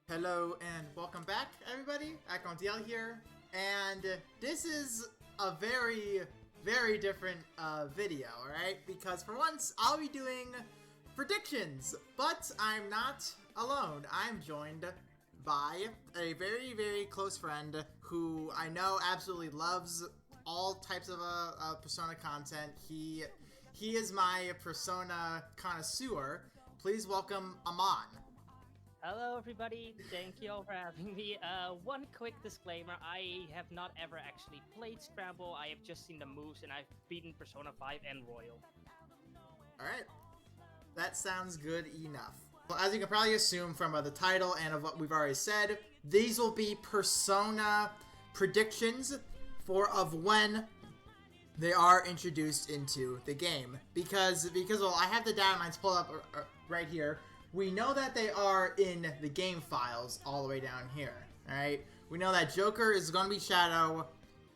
Hello and welcome back, everybody. DL here, and this is a very different video, alright? Because for once, I'll be doing predictions, but I'm not alone. I'm joined by a very close friend who I know absolutely loves all types of Persona content. He is my Persona connoisseur. Please welcome Aman. Hello everybody, thank you all for having me. One quick disclaimer, I have not ever actually played Scramble, I have just seen the moves and I've beaten Persona 5 and Royal. Alright, that sounds good enough. Well, as you can probably assume from the title and of what we've already said, these will be Persona predictions of when they are introduced into the game. Because well, I have the data mines pulled up right here. We know that they are in the game files all the way down here, alright? We know that Joker is going to be Shadow,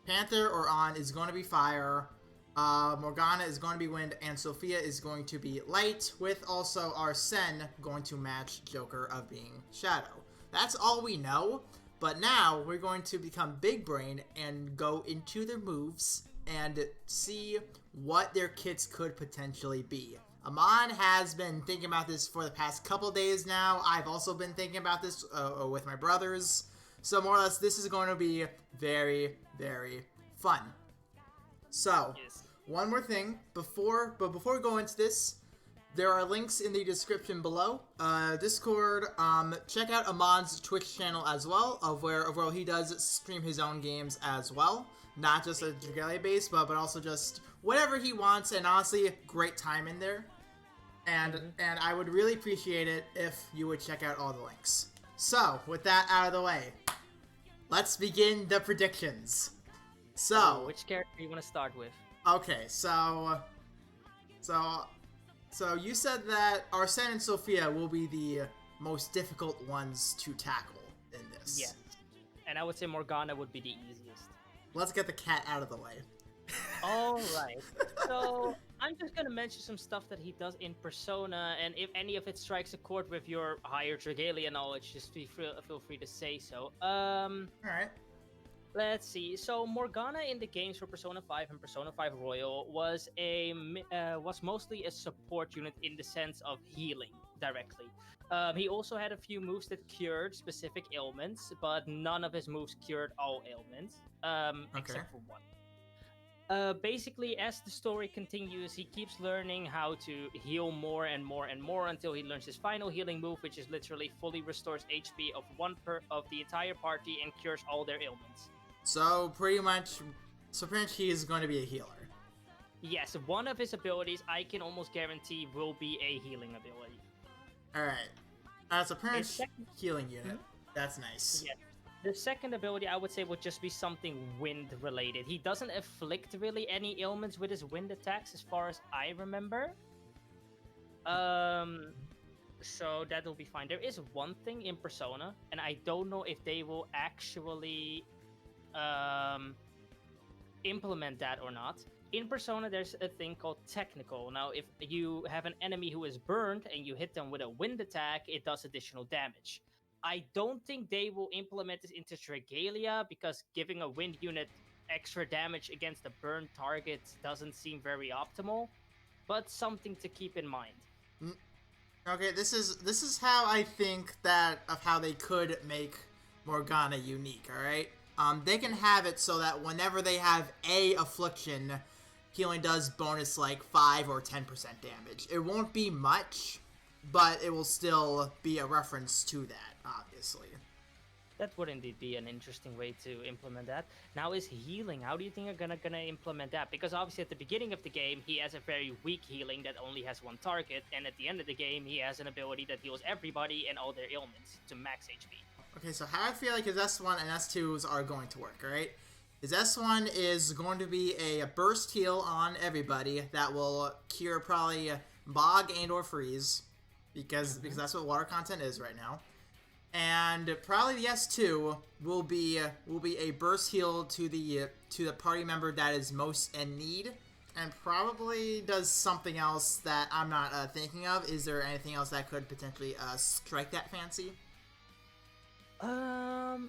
Panther or On is going to be Fire, Morgana is going to be Wind, and Sophia is going to be Light, with also our Sen going to match Joker of being Shadow. That's all we know, but now we're going to become big brain and go into their moves and see what their kits could potentially be. Aman has been thinking about this for the past couple days now. I've also been thinking about this with my brothers. So more or less, this is going to be very fun. So, Yes. one more thing before we go into this, there are links in the description below. Discord. Check out Aman's Twitch channel as well, of where he does stream his own games as well, not just a Dragalia base, but also just whatever he wants. And honestly, great time in there. And I would really appreciate it if you would check out all the links. So, with that out of the way, let's begin the predictions. So, Which character do you want to start with? okay, so you said that Arsene and Sophia will be the most difficult ones to tackle in this. Yes. And I would say Morgana would be the easiest. Let's get the cat out of the way. Alright, so I'm just gonna mention some stuff that he does in Persona, and if any of it strikes a chord with your higher Dragalia knowledge, just feel free to say so. Alright. Let's see. So Morgana in the games for Persona 5 and Persona 5 Royal was mostly a support unit in the sense of healing directly. He also had a few moves that cured specific ailments, but none of his moves cured all ailments, except for one. Basically, as the story continues, he keeps learning how to heal more and more until he learns his final healing move, which is literally fully restores HP of of the entire party and cures all their ailments. So pretty much he is going to be a healer. Yes, one of his abilities I can almost guarantee will be a healing ability. Alright. So pretty much healing unit. That's nice. Yeah. The second ability I would say would just be something wind related. He doesn't afflict really any ailments with his wind attacks as far as I remember. So that'll be fine. There is one thing in Persona, and I don't know if they will actually implement that or not. In Persona, there's a thing called technical. Now, if you have an enemy who is burned and you hit them with a wind attack, it does additional damage. I don't think they will implement this into Dragalia because giving a wind unit extra damage against a burned target doesn't seem very optimal, but something to keep in mind. Okay, this is how I think of how they could make Morgana unique, alright? They can have it so that whenever they have a affliction, he only does bonus like 5 or 10% damage. It won't be much, but it will still be a reference to that, obviously. That would indeed be an interesting way to implement that. Now, is healing, how do you think you're gonna implement that? Because obviously at the beginning of the game, he has a very weak healing that only has one target, and at the end of the game, he has an ability that heals everybody and all their ailments to max HP. Okay, so how I feel like his S1 and S2s are going to work, alright? His S1 is going to be a burst heal on everybody that will cure probably Bog and or Freeze, because that's what water content is right now. And probably the S2 will be a burst heal to the party member that is most in need, and probably does something else that I'm not thinking of. Is there anything else that could potentially strike that fancy?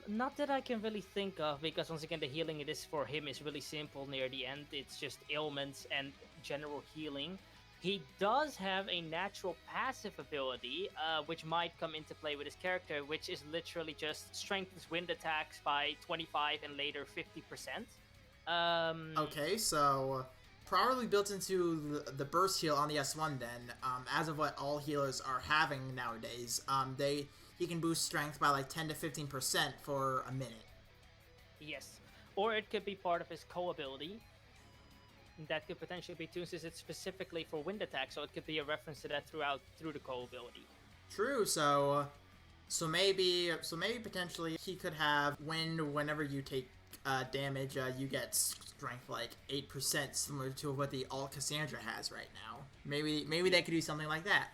Not that I can really think of, because once again, the healing it is for him is really simple near the end. It's just ailments and general healing. He does have a natural passive ability, which might come into play with his character, which is literally just strengthens wind attacks by 25 and later 50%. Okay, so probably built into the burst heal on the S1 then, as of what all healers are having nowadays. He can boost strength by like 10 to 15% for a minute. Yes. Or it could be part of his co-ability. That could potentially be tuned since it's specifically for wind attack, so it could be a reference to that through the co-ability. True, so maybe potentially he could have wind whenever you take damage, you get strength like 8%, similar to what the alt Cassandra has right now. Maybe they could do something like that.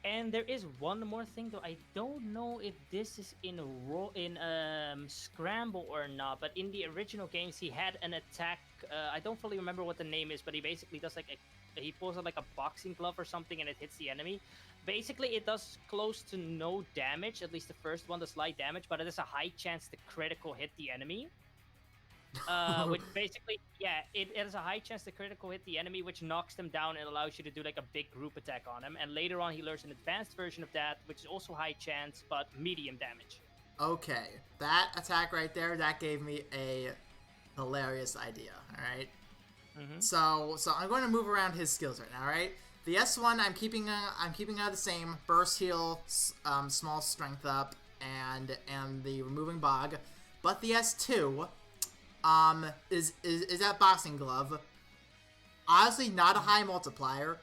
And there is one more thing, though. I don't know if this is in Scramble or not, but in the original games, he had an attack. I don't fully remember what the name is, but he basically does he pulls out like a boxing glove or something, and it hits the enemy. Basically, it does close to no damage, at least the first one, the slight damage, but it has a high chance to critical hit the enemy. Which basically, yeah, it has a high chance to critical hit the enemy, which knocks them down and allows you to do like a big group attack on him. And later on, he learns an advanced version of that, which is also high chance, but medium damage. Okay, that attack right there, that gave me a hilarious idea, alright? Mm-hmm. So I'm going to move around his skills right now, alright? The S1, I'm keeping the same. Burst heal, small strength up, and the removing bog. But the S2... is that boxing glove. Honestly, not a high multiplier,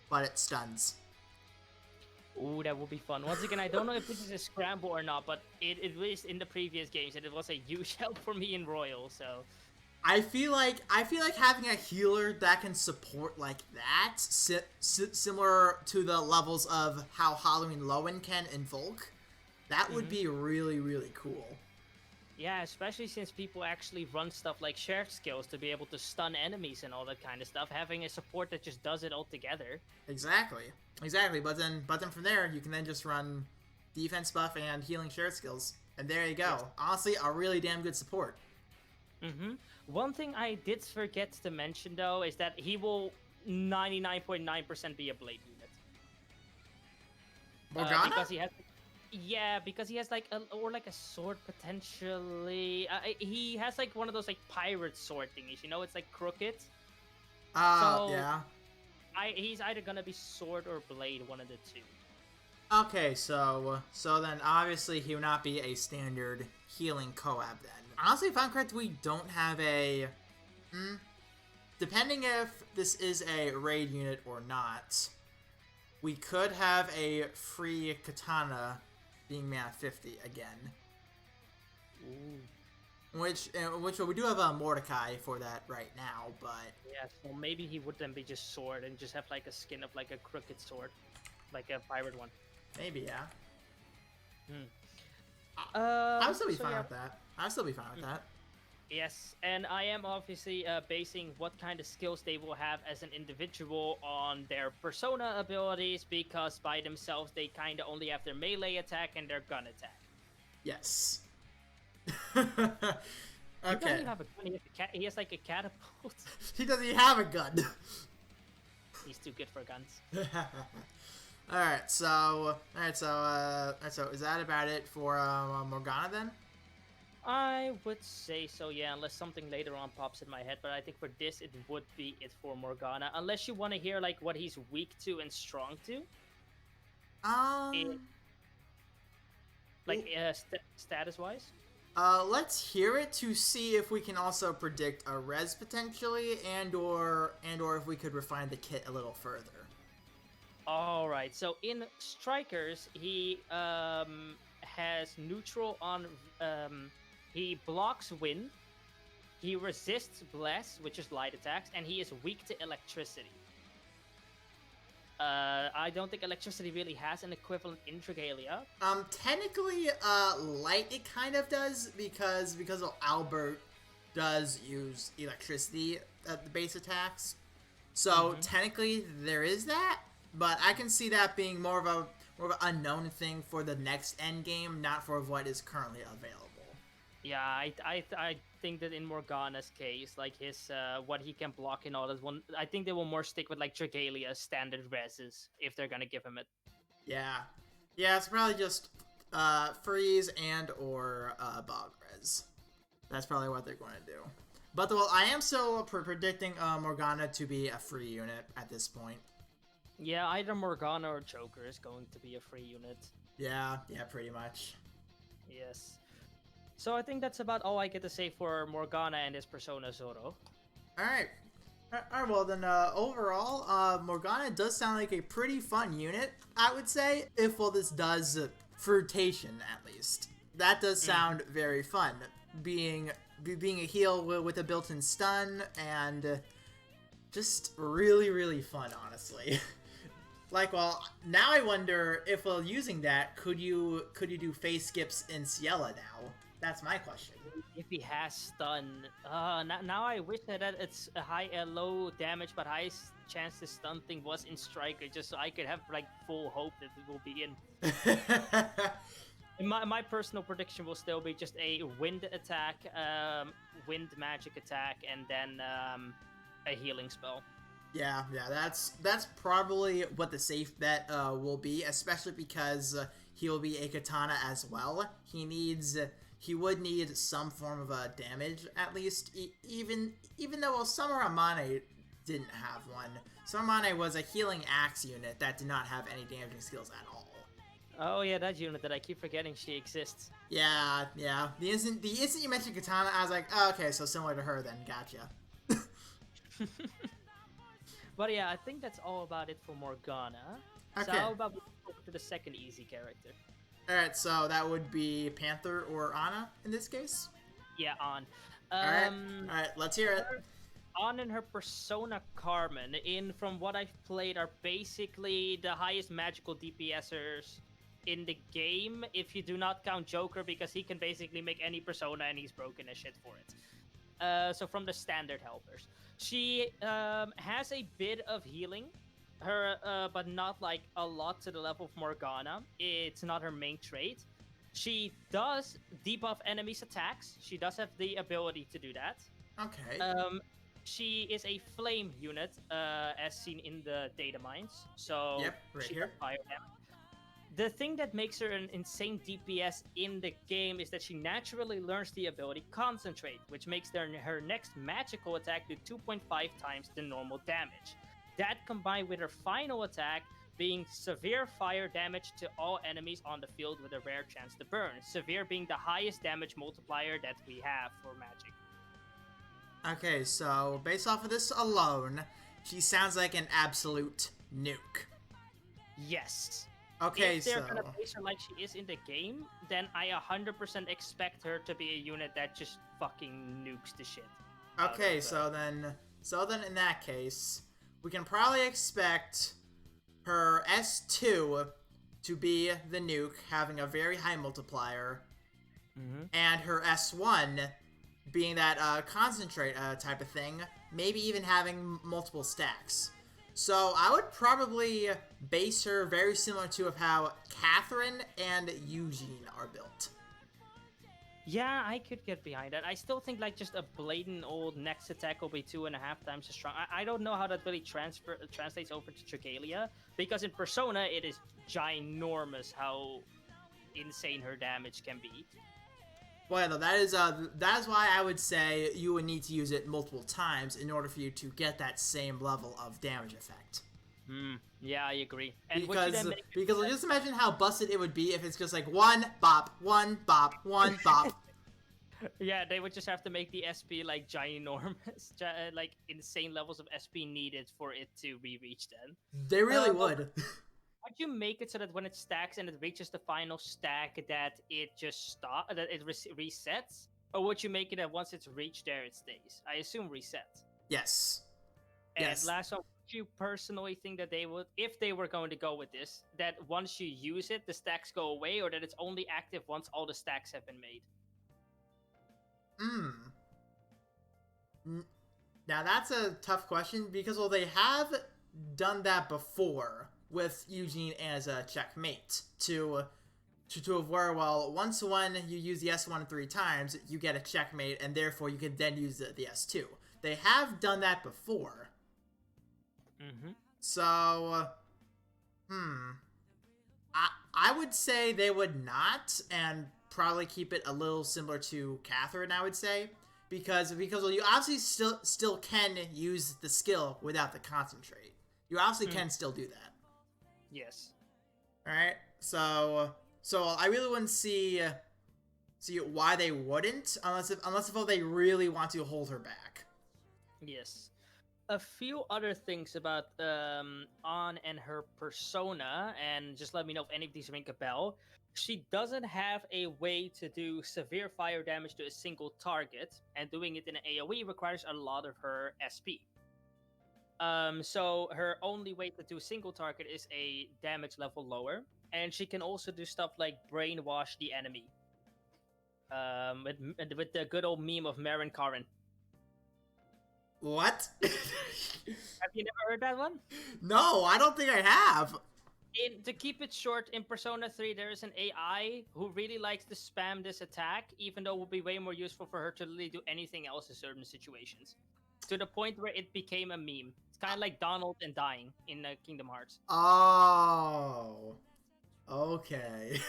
but it stuns. Ooh, that would be fun. Once again, I don't know if this is a scramble or not, but it was in the previous games, and it was a huge help for me in Royal, so... I feel like having a healer that can support like that, similar to the levels of how Halloween Lowen can invoke, that would be really, really cool. Yeah, especially since people actually run stuff like shared skills to be able to stun enemies and all that kind of stuff. Having a support that just does it all together. Exactly. But then from there, you can then just run defense buff and healing shared skills. And there you go. Yes. Honestly, a really damn good support. Mm-hmm. One thing I did forget to mention, though, is that he will 99.9% be a blade unit. Morgana? Because he has... Yeah, because he has like a sword potentially. He has like one of those like pirate sword thingies. You know, it's like crooked. Yeah. He's either gonna be sword or blade, one of the two. Okay, so then obviously he will not be a standard healing co-ab then. Honestly, if I'm correct, we don't have a... Depending if this is a raid unit or not, we could have a free katana being mana 50 again. Ooh. Which we do have a Mordecai for that right now, but... Yeah, so maybe he would then be just sword and just have like a skin of like a crooked sword. Like a pirate one. Maybe, yeah. I would still be fine with that. I'd still be fine with that. Yes, and I am obviously basing what kind of skills they will have as an individual on their persona abilities, because by themselves they kind of only have their melee attack and their gun attack. Yes. Okay. He doesn't even have a gun. He has like a catapult. He doesn't even have a gun. He's too good for guns. Alright, so is that about it for Morgana then? I would say so, yeah, unless something later on pops in my head. But I think for this, it would be it for Morgana. Unless you want to hear, like, what he's weak to and strong to. Status-wise? Let's hear it to see if we can also predict a res potentially, and or if we could refine the kit a little further. Alright, so in Strikers, he has neutral on... he blocks wind, he resists blast, which is light attacks, and he is weak to electricity. I don't think electricity really has an equivalent in Dragalia. Technically, light it kind of does, because Albert does use electricity at the base attacks. So technically there is that, but I can see that being more more of an unknown thing for the next end game, not for what is currently available. Yeah, I think that in Morgana's case, like his what he can block and all that one, I think they will more stick with like Dragalia standard reses if they're gonna give him it. Yeah. Yeah, it's probably just freeze and or bog res. That's probably what they're going to do. But well, I am still predicting Morgana to be a free unit at this point. Yeah, either Morgana or Joker is going to be a free unit. Yeah, pretty much. Yes. So I think that's about all I get to say for Morgana and his Persona Zoro. Alright. Alright, well then, overall, Morgana does sound like a pretty fun unit, I would say, if, well, this does fruitation, at least. That does sound very fun. Being a heal with a built-in stun, and just really, really fun, honestly. Like, well, now I wonder if, while using that, could you do phase skips in Ciela now? That's my question. If he has stun, now I wish that it's a low damage but high chance to stun thing was in Striker, just so I could have like full hope that it will be in. My personal prediction will still be just a wind attack, wind magic attack, and then a healing spell. Yeah, that's probably what the safe bet will be, especially because he will be a katana as well. He would need some form of damage, at least, even though, well, Summer Amane didn't have one. Summer Amane was a healing axe unit that did not have any damaging skills at all. Oh yeah, that unit that I keep forgetting she exists. Yeah. The instant you mentioned katana, I was like, oh, okay, so similar to her then, gotcha. But yeah, I think that's all about it for Morgana. Okay. So how about we go to the second easy character? Alright, so that would be Panther or Ana in this case? Yeah, On. Alright, let's hear it. On and her Persona Carmen, from what I've played, are basically the highest magical DPSers in the game, if you do not count Joker, because he can basically make any Persona and he's broken as shit for it. So from the standard helpers. She has a bit of healing, but not like a lot to the level of Morgana. It's not her main trait. She does debuff enemies' attacks. She does have the ability to do that. Okay. She is a flame unit, as seen in the data mines. So yep, right she here. does fire damage. The thing that makes her an insane DPS in the game is that she naturally learns the ability Concentrate, which makes her next magical attack do 2.5 times the normal damage. That combined with her final attack being severe fire damage to all enemies on the field with a rare chance to burn. Severe being the highest damage multiplier that we have for magic. Okay, so based off of this alone, she sounds like an absolute nuke. Yes. Okay, if they're gonna place her like she is in the game, then I 100% expect her to be a unit that just fucking nukes the shit. Okay, so then in that case, we can probably expect her S2 to be the nuke, having a very high multiplier, and her S1 being that concentrate type of thing, maybe even having multiple stacks. So I would probably base her very similar to of how Catherine and Eugene are built. Yeah, I could get behind that. I still think like just a blatant old next attack will be 2.5 times as strong. I don't know how that really translates over to Dragalia, because in Persona it is ginormous how insane her damage can be. Well, that is why I would say you would need to use it multiple times in order for you to get that same level of damage effect. Yeah, I agree. And because just imagine how busted it would be if it's just like one bop, one bop, one bop. Yeah, they would just have to make the SP like ginormous, like insane levels of SP needed for it to be reached. Then they really would. Would you make it so that when it stacks and it reaches the final stack that it just resets? Or would you make it that once it's reached there it stays? I assume reset. Yes. And yes. last one, would you personally think that they would, if they were going to go with this, that once you use it, the stacks go away, or that it's only active once all the stacks have been made? Now that's a tough question because, well, they have done that before with Eugene as a checkmate to where, well, once when you use the S1 3 times, you get a checkmate, and therefore you can then use the S2. They have done that before. Mm-hmm. So, I would say they would not, and probably keep it a little similar to Catherine, I would say. Because you obviously still can use the skill without the concentrate. You obviously can still do that. Yes. Alright, so I really wouldn't see why they wouldn't, unless if they really want to hold her back. Yes. A few other things about An and her persona, and just let me know if any of these ring a bell. She doesn't have a way to do severe fire damage to a single target, and doing it in an AoE requires a lot of her SP. So her only way to do single target is a damage level lower, and she can also do stuff like brainwash the enemy. With the good old meme of Marin Karin. What? Have you never heard that one? No, I don't think I have. To keep it short, in Persona 3, there is an AI who really likes to spam this attack, even though it would be way more useful for her to really do anything else in certain situations. To the point where it became a meme. It's kind of like Donald and dying in Kingdom Hearts. Oh. Okay.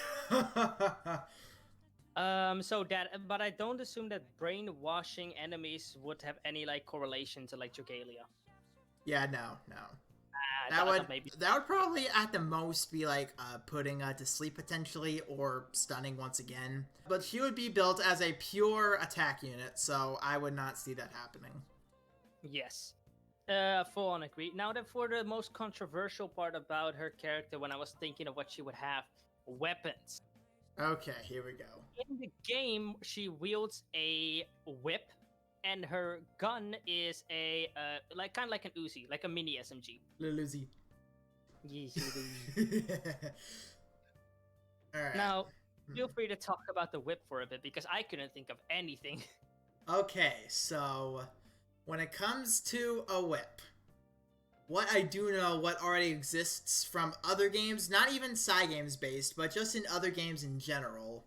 But I don't assume that brainwashing enemies would have any like correlation to like Dragalia. Yeah, no. That would probably at the most be like putting to sleep potentially, or stunning once again. But she would be built as a pure attack unit, so I would not see that happening. Yes. Full on agree. Now that for the most controversial part about her character, when I was thinking of what she would have, weapons. Okay, here we go. In the game, she wields a whip, and her gun is a kind of like an Uzi, like a mini SMG. Little Uzi. Yes. Alright. Now, feel free to talk about the whip for a bit, because I couldn't think of anything. Okay, so when it comes to a whip, what I do know, what already exists from other games, not even side games based, but just in other games in general,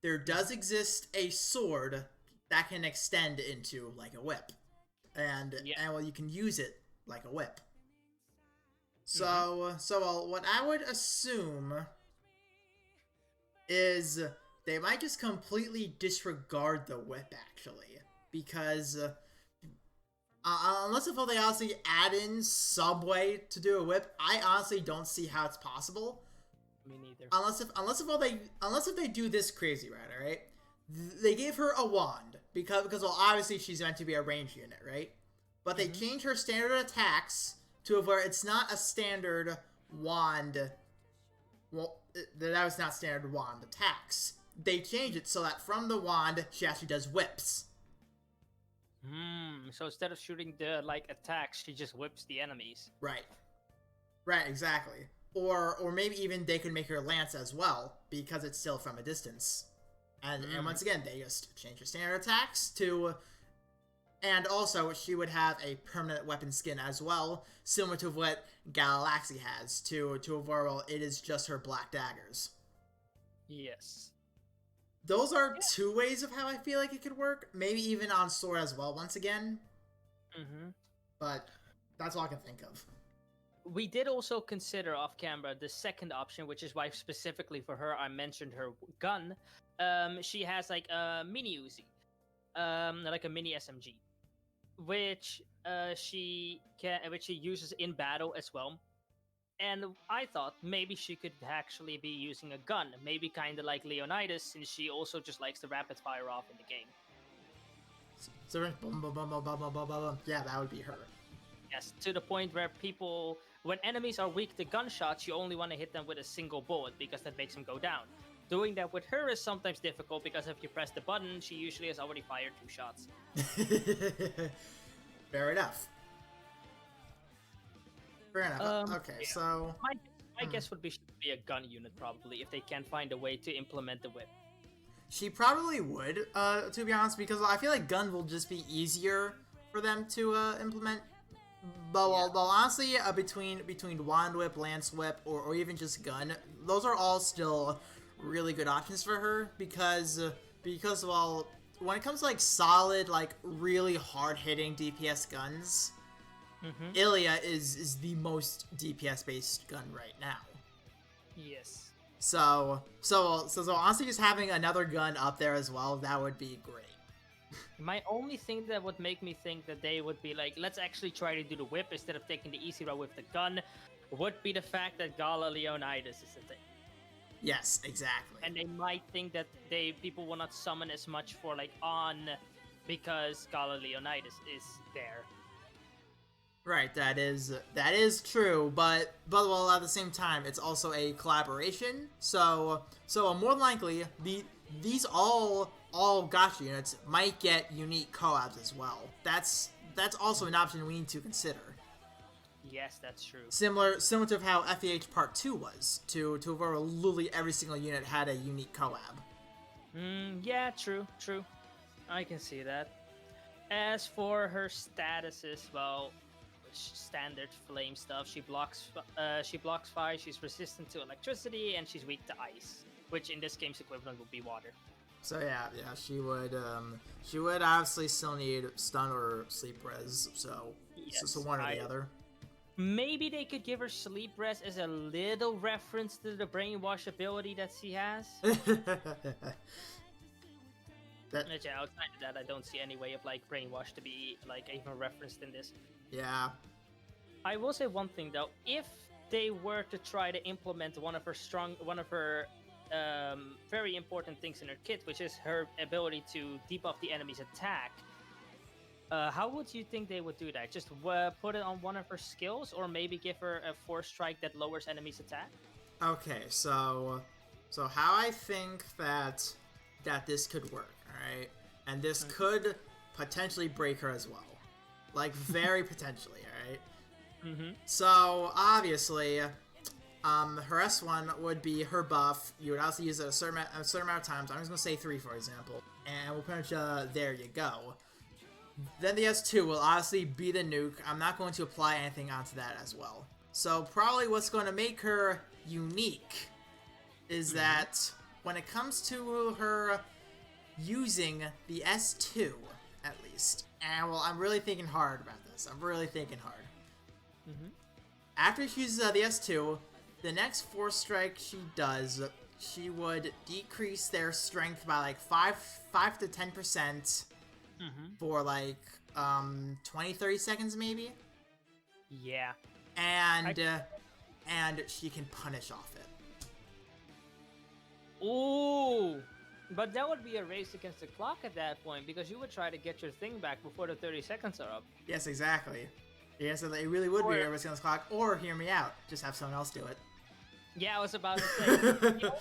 there does exist a sword that can extend into like a whip, and well, you can use it like a whip. So what I would assume is they might just completely disregard the whip, actually, because unless if they honestly add in some way to do a whip, I honestly don't see how it's possible. Me neither. Unless if they do this crazy, right? All right, they gave her a wand because well, obviously she's meant to be a range unit, right? But they changed her standard attacks to where it's not a standard wand. Well, that was not standard wand attacks. They changed it so that from the wand she actually does whips. So instead of shooting the like attacks, she just whips the enemies. Right, exactly. Or maybe even they could make her lance as well, because it's still from a distance. And once again, they just change her standard attacks to... And also, she would have a permanent weapon skin as well, similar to what Galaxy has, to where, well, it is just her black daggers. Yes. Those are two ways of how I feel like it could work. Maybe even on Sword as well, once again. But that's all I can think of. We did also consider off camera the second option, which is why specifically for her I mentioned her gun. She has like a mini Uzi, like a mini SMG, which she uses in battle as well. And I thought maybe she could actually be using a gun, maybe kind of like Leonidas, since she also just likes to rapid fire off in the game. So, yeah, that would be her. Yes, to the point where when enemies are weak to gunshots, you only want to hit them with a single bullet because that makes them go down. Doing that with her is sometimes difficult because if you press the button, she usually has already fired 2 shots. Fair enough. Okay, so... My guess would be she would be a gun unit, probably, if they can't find a way to implement the whip. She probably would, to be honest, because I feel like gun will just be easier for them to implement. But well, honestly, between Wand Whip, Lance Whip, or even just Gun, those are all still really good options for her because well, when it comes to like solid, like really hard hitting DPS guns, Ilia is the most DPS based gun right now. Yes. So honestly, just having another gun up there as well, that would be great. My only thing that would make me think that they would be like, let's actually try to do the whip instead of taking the easy route with the gun, would be the fact that Gala Leonidas is a thing. Yes, exactly. And they might think that people will not summon as much for like on because Gala Leonidas is there. Right, that is true, but well, at the same time, it's also a collaboration. So more than likely, these all gacha units might get unique co-ops as well. That's also an option we need to consider. Yes, that's true. Similar to how FEH Part 2 was, to where literally every single unit had a unique co-ab. Yeah, true. I can see that. As for her statuses, well, standard flame stuff. She blocks fire. She's resistant to electricity, and she's weak to ice, which in this game's equivalent would be water. So yeah, she would obviously still need stun or sleep res. So Yes, so one or the other. Maybe they could give her sleep res as a little reference to the brainwash ability that she has. Yeah, outside of that, I don't see any way of like brainwash to be like even referenced in this. Yeah. I will say one thing though: if they were to try to implement one of her very important things in her kit, which is her ability to debuff the enemy's attack, how would you think they would do that? Just put it on one of her skills, or maybe give her a force strike that lowers enemies' attack? Okay, so how I think that this could work, alright? And this could potentially break her as well. Like, very potentially, alright? So, obviously, her S1 would be her buff. You would also use it a certain amount of times. I'm just going to say 3, for example. And we'll pretty much, there you go. Then the S2 will obviously be the nuke. I'm not going to apply anything onto that as well. So probably what's going to make her unique is that when it comes to her using the S2, at least, and well, I'm really thinking hard about this. I'm really thinking hard. After she uses the S2, the next force strike she does, she would decrease their strength by like 5 to 10%. For like 20-30 seconds maybe. Yeah. And she can punish off it. Ooh, but that would be a race against the clock at that point, because you would try to get your thing back before the 30 seconds are up. Yes, exactly. Yes, it really would be a race against the clock. Or hear me out, just have someone else do it. Yeah, I was about to say, the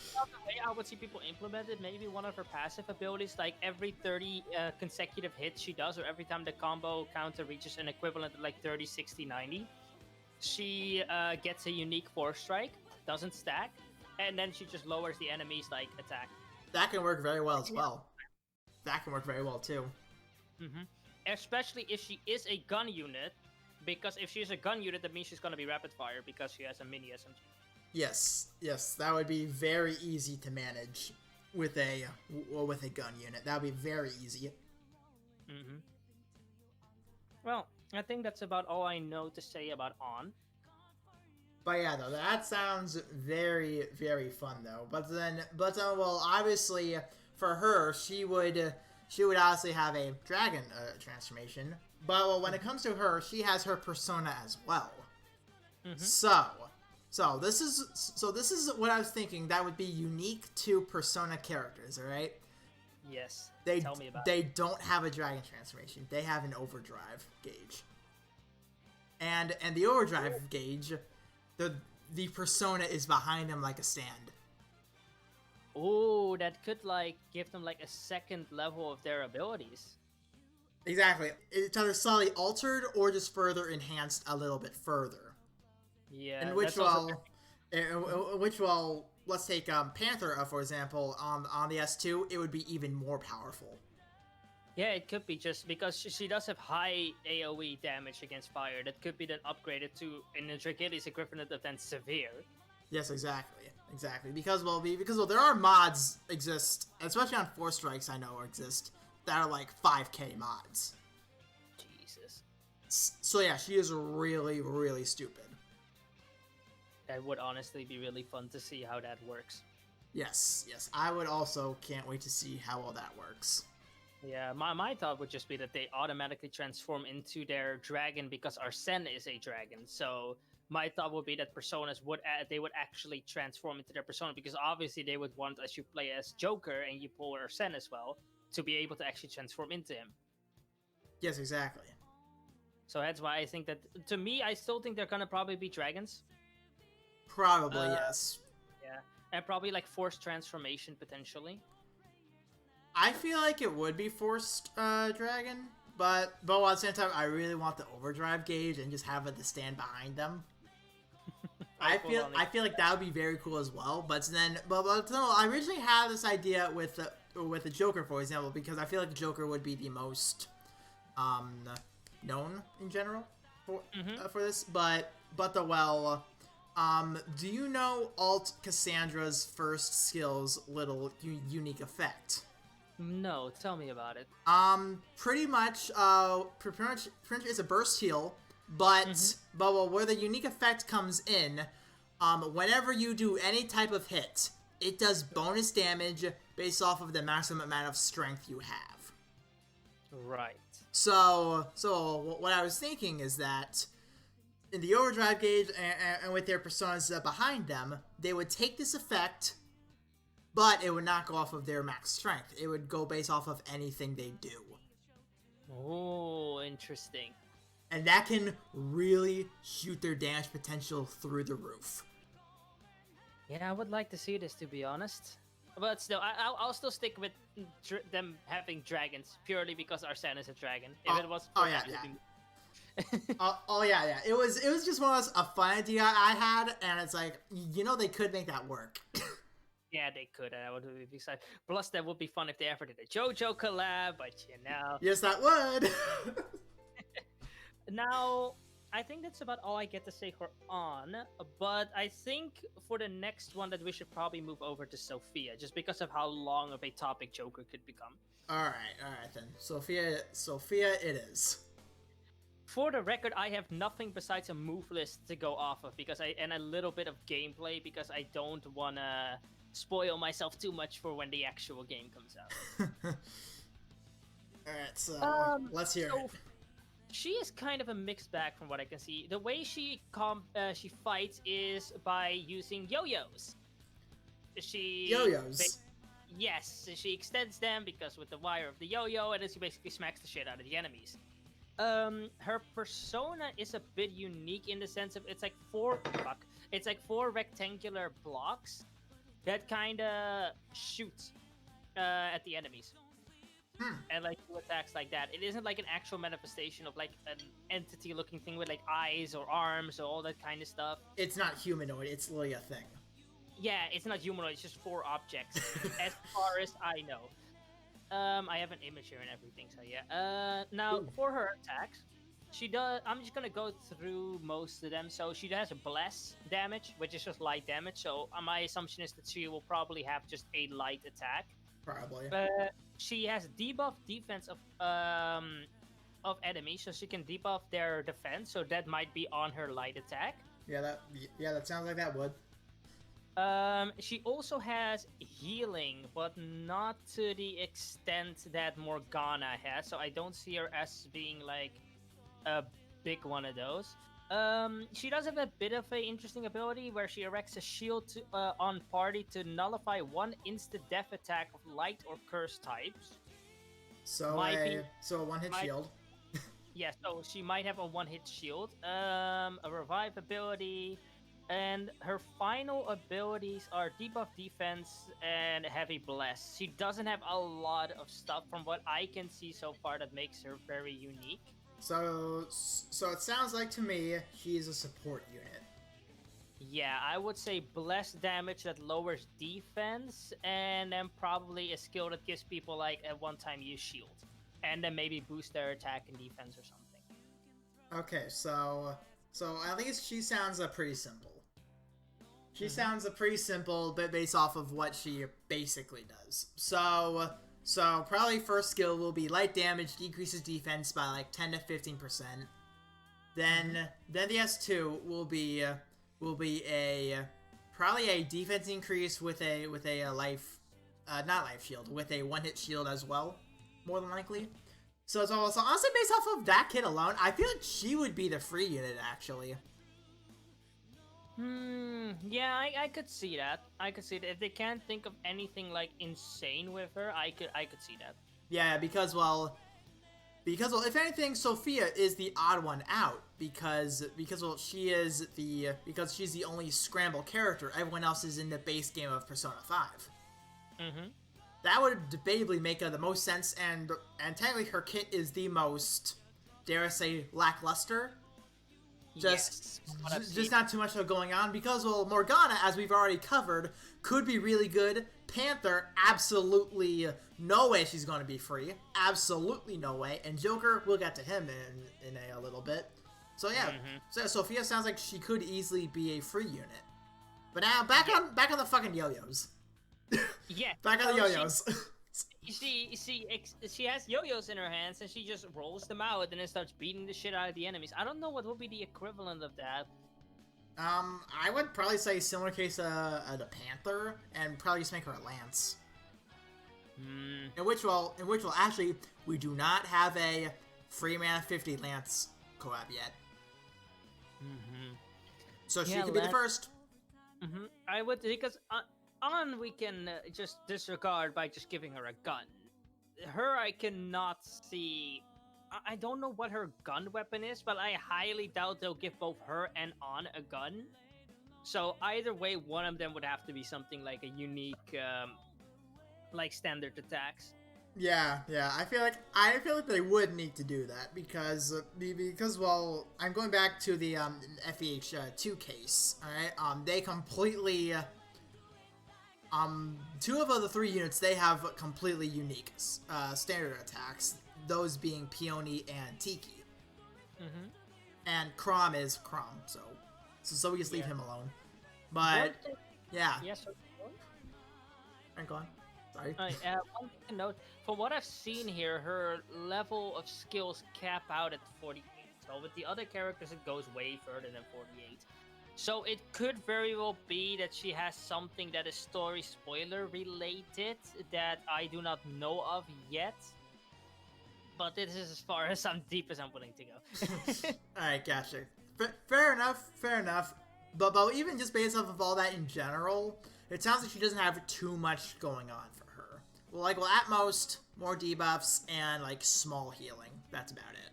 way I would see people implement it, maybe one of her passive abilities, like every 30 consecutive hits she does, or every time the combo counter reaches an equivalent of like 30, 60, 90, she gets a unique force strike, doesn't stack, and then she just lowers the enemy's like attack. That can work very well as well. That can work very well too. Especially if she is a gun unit, because if she's a gun unit, that means she's going to be rapid fire because she has a mini SMG. Yes, that would be very easy to manage with a gun unit. That would be very easy. Well, I think that's about all I know to say about On. But yeah, though, that sounds very, very fun though. But well, obviously for her, she would obviously have a dragon transformation. But well, when it comes to her, she has her persona as well. So this is what I was thinking that would be unique to Persona characters, alright? Yes. Tell me about it. They don't have a dragon transformation. They have an overdrive gauge. And the overdrive gauge, the Persona is behind them like a stand. Oh, that could like give them like a second level of their abilities. Exactly. It's either slightly altered or just further enhanced a little bit further. Yeah. In which let's take Panther for example. On the S2, it would be even more powerful. Yeah, it could be just because she does have high AoE damage against fire. That could be then upgraded to, in the Dragalia's equivalent of then severe. Yes, exactly. Because there are mods exist, especially on 4 strikes. I know exist that are like 5k mods. Jesus. So yeah, she is really, really stupid. That would honestly be really fun to see how that works. Yes. I would also can't wait to see how all that works. Yeah, my thought would just be that they automatically transform into their dragon because Arsene is a dragon. So my thought would be that personas they would actually transform into their persona, because obviously they would want, as you play as Joker and you pull Arsene as well, to be able to actually transform into him. Yes, exactly. So that's why I think that, to me, I still think they're gonna probably be dragons. Probably, yes. Yeah, and probably like forced transformation potentially. I feel like it would be forced dragon, but at the same time, I really want the overdrive gauge and just have it to stand behind them. I feel like that would be very cool as well. But I originally had this idea with the Joker, for example, because I feel like the Joker would be the most known in general for this. But do you know Alt Cassandra's first skill's little unique effect? No, tell me about it. Pretty much it's a burst heal, but where the unique effect comes in, whenever you do any type of hit, it does bonus damage based off of the maximum amount of strength you have. Right. So what I was thinking is that in the overdrive gauge and with their personas behind them, they would take this effect, but it would not go off of their max strength. It would go based off of anything they do. Oh, interesting. And that can really shoot their damage potential through the roof. Yeah, I would like to see this, to be honest. But still, I'll still stick with them having dragons, purely because Arsene is a dragon. If it was... yeah. It was just one of those, a fun idea I had, and it's like, they could make that work. Yeah, they could, and I would be excited. Plus, that would be fun if they ever did a JoJo collab, but Yes, that would! Now, I think that's about all I get to say for On, but I think for the next one that we should probably move over to Sophia, just because of how long of a topic Joker could become. Alright then. Sophia it is. For the record, I have nothing besides a move list to go off of, and a little bit of gameplay, because I don't want to spoil myself too much for when the actual game comes out. Alright, so let's hear it. She is kind of a mixed bag from what I can see. The way she fights is by using yo-yos. Yo-yos? Yes, she extends them because with the wire of the yo-yo, and then she basically smacks the shit out of the enemies. Her persona is a bit unique in the sense of it's like four rectangular blocks that kind of shoot at the enemies. And like do attacks like that. It isn't like an actual manifestation of like an entity looking thing with like eyes or arms or all that kind of stuff. It's not humanoid, it's literally a thing. Yeah, it's not humanoid, it's just 4 objects, as far as I know. I have an image here and everything, so yeah. Now, for her attacks, I'm just gonna go through most of them. So she has a bless damage, which is just light damage. So my assumption is that she will probably have just a light attack. Probably. She has debuff defense of enemies, so she can debuff their defense. So that might be on her light attack. Yeah, that sounds like that would. She also has healing, but not to the extent that Morgana has. So I don't see her as being like a big one of those. She does have a bit of an interesting ability where she erects a shield on party to nullify one instant death attack of light or curse types. So a one-hit shield. Yeah, so she might have a one-hit shield. A revive ability, and her final abilities are debuff defense and heavy bless. She doesn't have a lot of stuff from what I can see so far that makes her very unique. So it sounds like to me she's a support unit. Yeah, I would say bless damage that lowers defense, and then probably a skill that gives people like a one-time use shield and then maybe boost their attack and defense or something. Okay, so at least she sounds pretty simple. She sounds pretty simple, but based off of what she basically does. So probably first skill will be light damage, decreases defense by like 10 to 15%. Then the S2 will be probably a defense increase with a life, not life shield, with a one-hit shield as well, more than likely. So honestly, based off of that kit alone, I feel like she would be the free unit actually. Yeah, I could see that. I could see that. If they can't think of anything like insane with her, I could see that. Yeah, because if anything, Sophia is the odd one out because she's the only Scramble character. Everyone else is in the base game of Persona 5. That would debatably make the most sense, and technically her kit is the most, dare I say, lackluster. Just not too much going on because, well, Morgana, as we've already covered, could be really good. Panther, absolutely no way she's going to be free. Absolutely no way. And Joker, we'll get to him in a little bit. So yeah, so Sophia sounds like she could easily be a free unit. But now, back on the fucking yo-yos. Yeah. Back on the yo-yos. She has yo-yos in her hands and she just rolls them out and then starts beating the shit out of the enemies. I don't know what would be the equivalent of that. I would probably say similar case to Panther, and probably just make her a lance. In which will actually we do not have a free mana 50 lance co-op yet. So she could be the first. I would, because On we can just disregard by just giving her a gun. Her I cannot see. I don't know what her gun weapon is, but I highly doubt they'll give both her and On a gun. So either way, one of them would have to be something like a unique, like standard attacks. Yeah. I feel like they would need to do that because well, I'm going back to the FEH2 case. All right, they completely. Two of the three units, they have completely unique standard attacks, those being Peony and Tiki. And Crom is Crom, so we just leave him alone. But, yeah. Yes, sir. Go on. Sorry. One thing to note, from what I've seen here, her level of skills cap out at 48. So with the other characters, it goes way further than 48. So it could very well be that she has something that is story spoiler related that I do not know of yet. But this is as far as deep as I'm willing to go. Alright, gotcha. Fair enough. But even just based off of all that in general, it sounds like she doesn't have too much going on for her. Well, at most, more debuffs and, small healing. That's about it.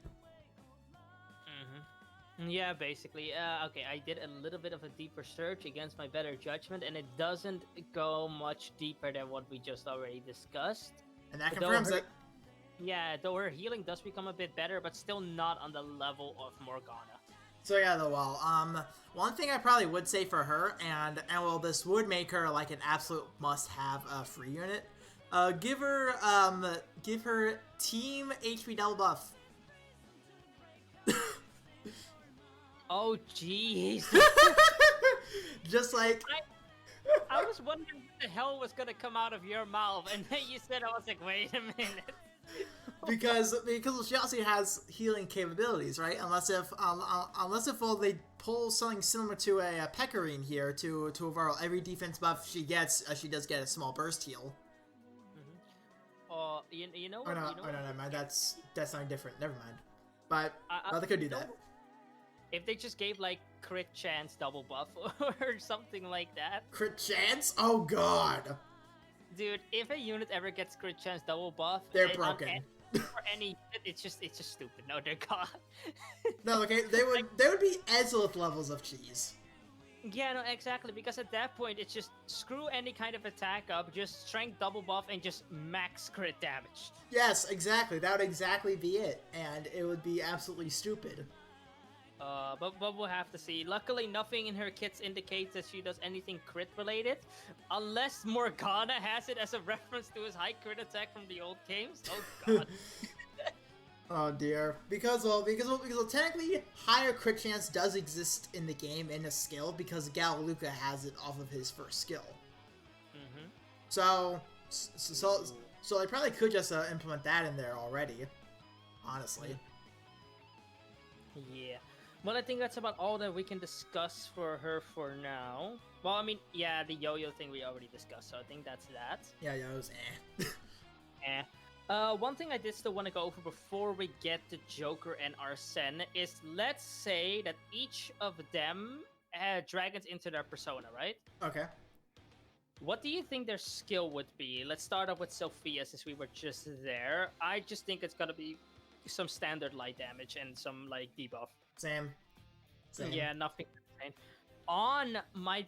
Yeah, basically. Okay, I did a little bit of a deeper search against my better judgment, and it doesn't go much deeper than what we just already discussed. And that confirms it. Yeah, though her healing does become a bit better, but still not on the level of Morgana. So yeah, one thing I probably would say for her, and well, this would make her an absolute must-have free unit. Give her team HP double buff. Oh, jeez. Just like... I was wondering what the hell was gonna come out of your mouth, and then you said, I was like, wait a minute. because she also has healing capabilities, right? Unless if they pull something similar to a Pecorine here to overall every defense buff she gets, she does get a small burst heal. You know what? No, never mind. That's something different. Never mind. But they could do that. If they just gave crit chance double buff or something like that. Crit chance? Oh god. Dude, if a unit ever gets crit chance double buff, they're broken. For any, it's just stupid. No, they're gone. No, okay, they would be Ezreal levels of cheese. Yeah, no, exactly. Because at that point, it's just screw any kind of attack up, just strength double buff, and just max crit damage. Yes, exactly. That would exactly be it, and it would be absolutely stupid. But we'll have to see. Luckily, nothing in her kits indicates that she does anything crit related, unless Morgana has it as a reference to his high crit attack from the old games. Oh god. Oh dear. Because technically, higher crit chance does exist in the game in a skill because Galaluka has it off of his first skill. Mm-hmm. So they probably could just implement that in there already. Honestly. Yeah. Well, I think that's about all that we can discuss for her for now. Well, I mean, yeah, the yo-yo thing we already discussed, so I think that's that. Yeah, it was Eh. One thing I did still want to go over before we get to Joker and Arsene is, let's say that each of them had dragons into their persona, right? Okay. What do you think their skill would be? Let's start off with Sophia, since we were just there. I just think it's gonna be some standard light damage and some like debuff. Same. Yeah, nothing insane. On might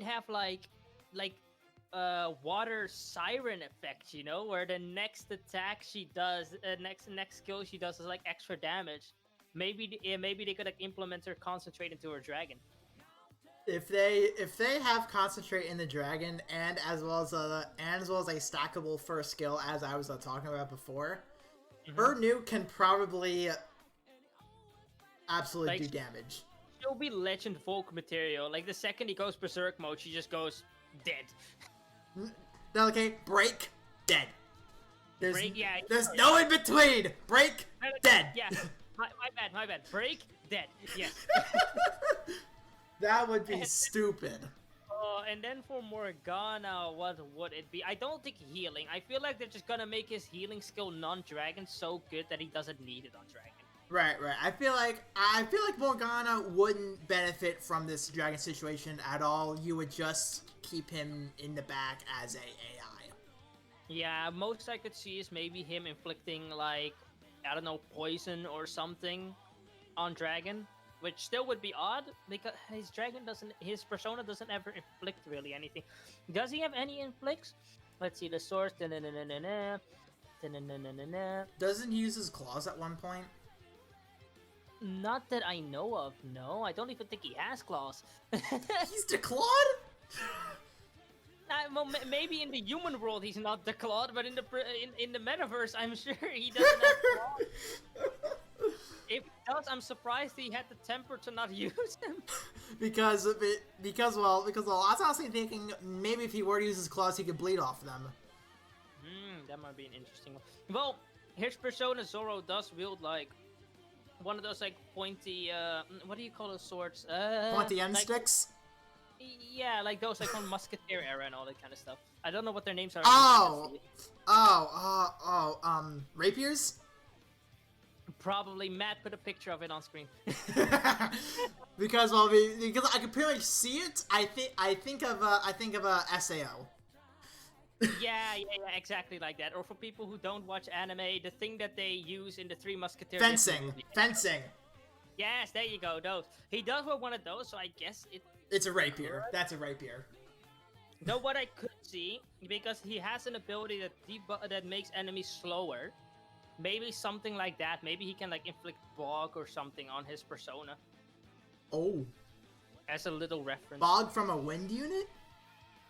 have like water siren effect, you know, where the next attack she does, next skill she does is like extra damage. Maybe they could like implement her concentrate into her dragon. If they have concentrate in the dragon and as well as a stackable first skill, as I was talking about before, her nuke can probably absolutely do damage. She'll be legend Volk material. Like the second he goes berserk mode, she just goes dead. Okay, break, dead. There's No in between. Break, dead. Yeah, my bad. Break, dead. Yes. That would be stupid. And then for Morgana, what would it be? I don't think healing. I feel like they're just gonna make his healing skill non-dragon so good that he doesn't need it on dragon. Right. I feel like Morgana wouldn't benefit from this dragon situation at all. You would just keep him in the back as a AI. Yeah, most I could see is maybe him inflicting like, I don't know, poison or something on dragon, which still would be odd because his persona doesn't ever inflict really anything. Does he have any inflicts? Let's see the source. Doesn't he use his claws at one point? Not that I know of. No, I don't even think he has claws. He's declawed? Well, maybe in the human world he's not declawed, but in the metaverse, I'm sure he doesn't have claws. If he does, I'm surprised he had the temper to not use them. Because I was honestly thinking maybe if he were to use his claws, he could bleed off them. That might be an interesting one. Well, his persona Zoro does wield like one of those like pointy, what do you call those swords? Pointy end sticks? Yeah, like those like from Musketeer era and all that kind of stuff. I don't know what their names are. Rapiers? Probably. Matt put a picture of it on screen. because I can pretty much see it. I think of a SAO. Yeah, exactly like that. Or for people who don't watch anime, the thing that they use in the Three Musketeers. Fencing. Yes, there you go. Those. He does wear one of those, so I guess it's a rapier. That's a rapier. Though what I could see, because he has an ability that makes enemies slower. Maybe something like that. Maybe he can like inflict bog or something on his persona. Oh. As a little reference. Bog from a wind unit?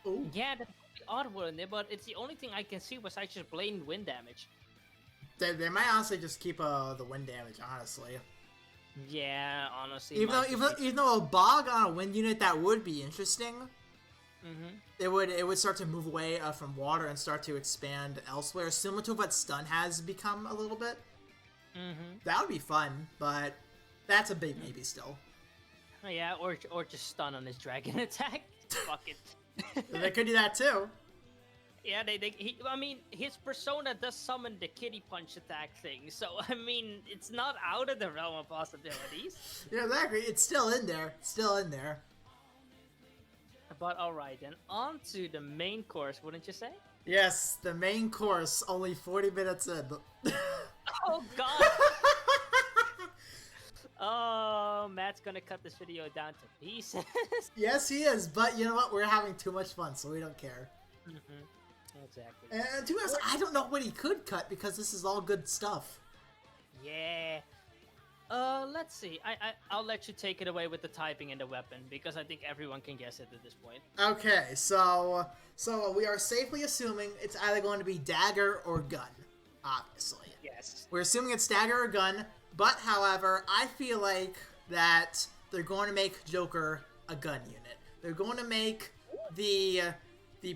Oh. Yeah, that's the odd one, but it's the only thing I can see besides just blatant wind damage. They might honestly just keep the wind damage, honestly. Yeah, honestly. Even though a bog on a wind unit, that would be interesting. It would start to move away from water and start to expand elsewhere, similar to what stun has become a little bit. That would be fun, but that's a big maybe still. Oh, yeah, or just stun on his dragon attack. Fuck it. They could do that too. Yeah, I mean, his persona does summon the kitty punch attack thing, so I mean, it's not out of the realm of possibilities. Yeah, exactly. It's still in there. But alright then, on to the main course, wouldn't you say? Yes, the main course, only 40 minutes in. Oh god! Oh, Matt's gonna cut this video down to pieces. Yes, he is, but you know what? We're having too much fun, so we don't care. Exactly. And to be honest, I don't know what he could cut because this is all good stuff. Yeah. Let's see. I'll let you take it away with the typing and the weapon because I think everyone can guess it at this point. Okay, so we are safely assuming it's either going to be dagger or gun. obviously. Yes. We're assuming it's dagger or gun, but however, I feel like that they're going to make Joker a gun unit. They're going to make the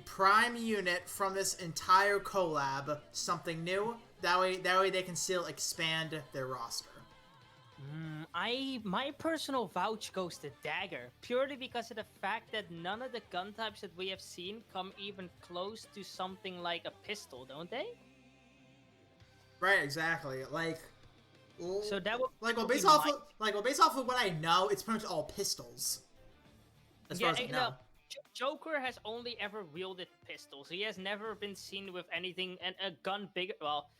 prime unit from this entire collab something new. That way they can still expand their roster. My personal vouch goes to dagger, purely because of the fact that none of the gun types that we have seen come even close to something like a pistol, don't they? Right, exactly. So that would based off of what I know, it's pretty much all pistols. As far as I know. Joker has only ever wielded pistols. He has never been seen with anything and a gun bigger. Well,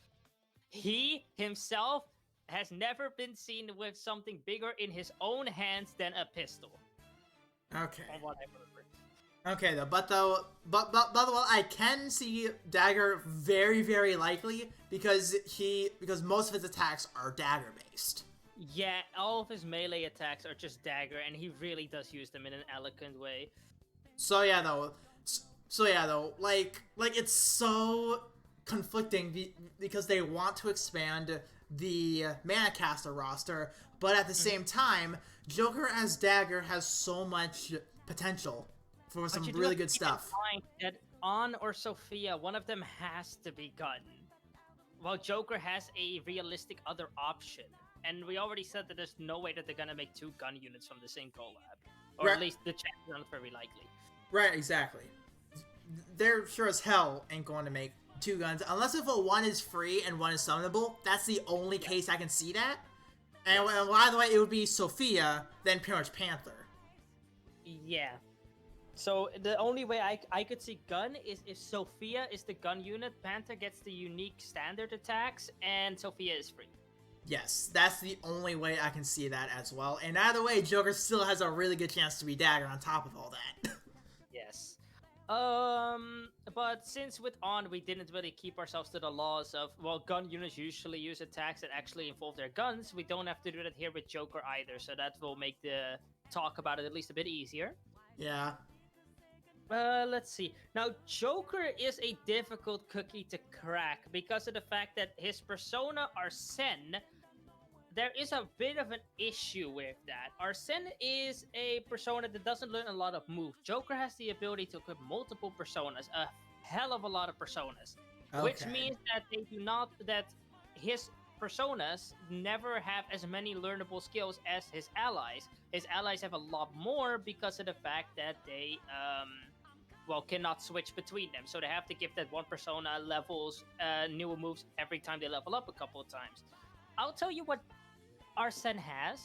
he himself has never been seen with something bigger in his own hands than a pistol. Okay. From what I remember. Okay, but I can see Dagger very, very likely because most of his attacks are dagger based. Yeah, all of his melee attacks are just dagger, and he really does use them in an elegant way. So yeah, though, like it's so conflicting because they want to expand the Manicaster roster, but at the same time, Joker as Dagger has so much potential for some really good stuff. That An or Sophia, one of them has to be gun, while Joker has a realistic other option. And we already said that there's no way that they're gonna make two gun units from the same collab, or right. At least the chance is not very likely. Right, exactly. They're sure as hell ain't going to make two guns unless if one is free and one is summonable. That's the only case I can see that. And by the way, it would be Sophia, then pretty much Panther. Yeah. So the only way I could see gun is if Sophia is the gun unit, Panther gets the unique standard attacks, and Sophia is free. Yes, that's the only way I can see that as well. And either way, Joker still has a really good chance to be Dagger on top of all that. Yes. But since with On, we didn't really keep ourselves to the laws of, well, gun units usually use attacks that actually involve their guns. We don't have to do that here with Joker either, so that will make the talk about it at least a bit easier. Yeah. Let's see. Now, Joker is a difficult cookie to crack because of the fact that his persona, Arsene, there is a bit of an issue with that. Arsene is a persona that doesn't learn a lot of moves. Joker has the ability to equip multiple personas, a hell of a lot of personas, which means that his personas never have as many learnable skills as his allies. His allies have a lot more because of the fact that they cannot switch between them. So they have to give that one persona levels newer moves every time they level up a couple of times. I'll tell you what Arsene has.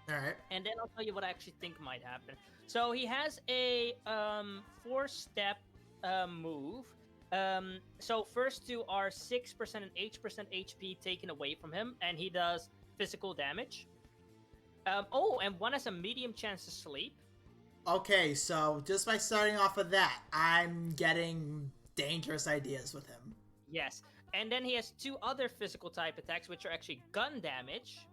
All right. And then I'll tell you what I actually think might happen. So he has a 4-step move. So first two are 6% and 8% HP taken away from him, and he does physical damage. And one has a medium chance to sleep. Okay, so just by starting off of that, I'm getting dangerous ideas with him. Yes, and then he has two other physical type attacks, which are actually gun damage,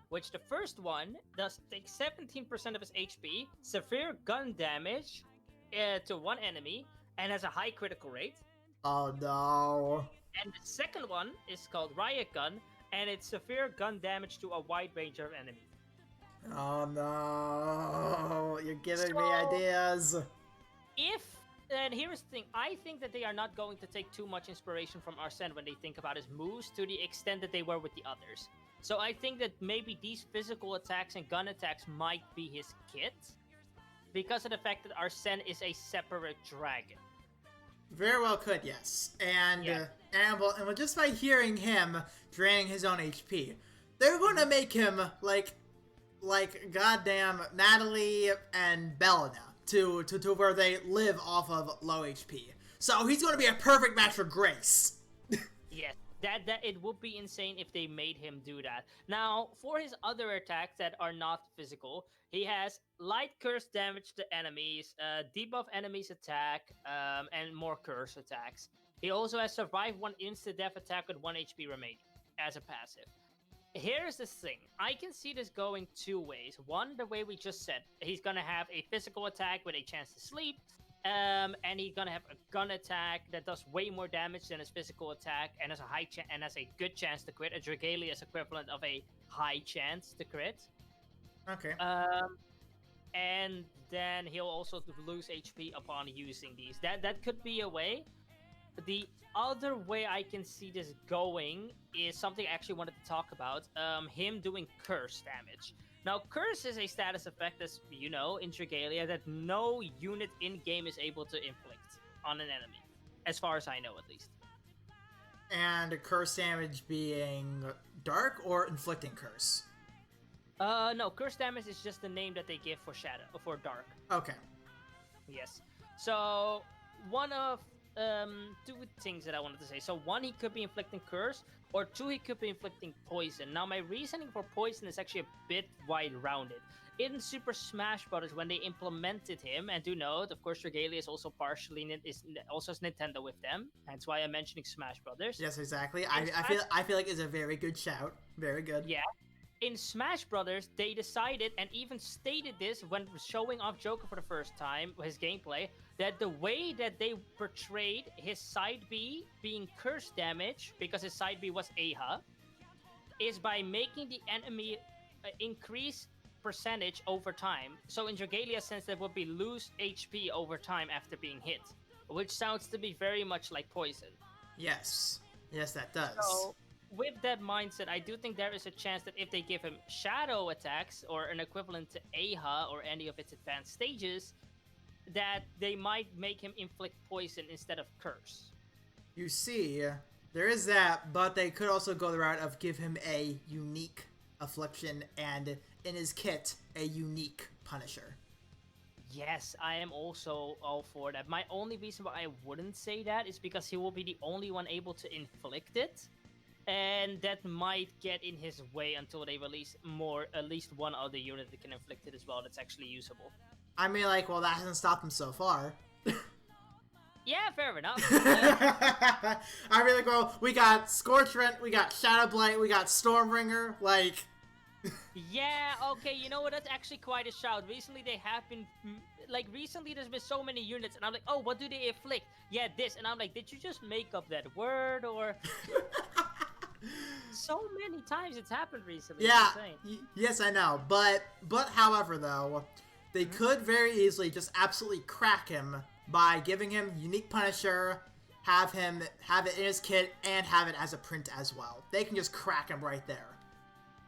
which the first one does take 17% of his HP, severe gun damage to one enemy, and has a high critical rate. Oh no. And the second one is called Riot Gun, and it's severe gun damage to a wide range of enemies. Oh no, you're giving me ideas. And here's the thing, I think that they are not going to take too much inspiration from Arsene when they think about his moves to the extent that they were with the others. So I think that maybe these physical attacks and gun attacks might be his kit, because of the fact that Arsene is a separate dragon. Very well could, yes. And just by hearing him draining his own HP, they're going to make him like goddamn Natalie and Belena to where they live off of low HP. So he's going to be a perfect match for Grace. Yes, that it would be insane if they made him do that. Now, for his other attacks that are not physical, he has light curse damage to enemies, debuff enemies attack, and more curse attacks. He also has survive one insta-death attack with 1 HP remaining as a passive. Here's the thing. I can see this going two ways. One, the way we just said. He's going to have a physical attack with a chance to sleep. And he's gonna have a gun attack that does way more damage than his physical attack, and has a good chance to crit. A Dragalia is equivalent of a high chance to crit. Okay. And then he'll also lose HP upon using these. That could be a way. The other way I can see this going is something I actually wanted to talk about. Him doing curse damage. Now, curse is a status effect, as you know, in Dragalia, that no unit in-game is able to inflict on an enemy. As far as I know, at least. And curse damage being dark or inflicting curse? No, curse damage is just the name that they give for dark. Okay. Yes. So, one of two things that I wanted to say. So, one, he could be inflicting curse, or two, he could be inflicting poison. Now, my reasoning for poison is actually a bit wide-rounded. In Super Smash Bros., when they implemented him, and do note, of course, Dragalia is also also Nintendo with them. That's why I'm mentioning Smash Brothers. Yes, exactly. I feel like it's a very good shout. Very good. Yeah. In Smash Brothers, they decided, and even stated this when showing off Joker for the first time, his gameplay, that the way that they portrayed his side B being curse damage, because his side B was Aha, is by making the enemy increase percentage over time. So in Dragalia's sense, that would be lose HP over time after being hit, which sounds to be very much like poison. Yes. Yes, that does. So, with that mindset, I do think there is a chance that if they give him shadow attacks or an equivalent to Aha or any of its advanced stages, that they might make him inflict poison instead of curse. You see, there is that, but they could also go the route of give him a unique affliction and in his kit, a unique Punisher. Yes, I am also all for that. My only reason why I wouldn't say that is because he will be the only one able to inflict it. And that might get in his way until they release at least one other unit that can inflict it as well that's actually usable. I mean, like, well, that hasn't stopped him so far. Yeah, fair enough. I mean, like, well, we got Scorch Rent, we got Shadow Blight, we got Stormbringer, like... Yeah, okay, you know what, that's actually quite a shout. Recently there's been so many units, and I'm like, oh, what do they inflict? Yeah, this, and I'm like, did you just make up that word, or... So many times it's happened recently. Yeah, yes, I know. But however, though, they could very easily just absolutely crack him by giving him unique Punisher, have it in his kit, and have it as a print as well. They can just crack him right there.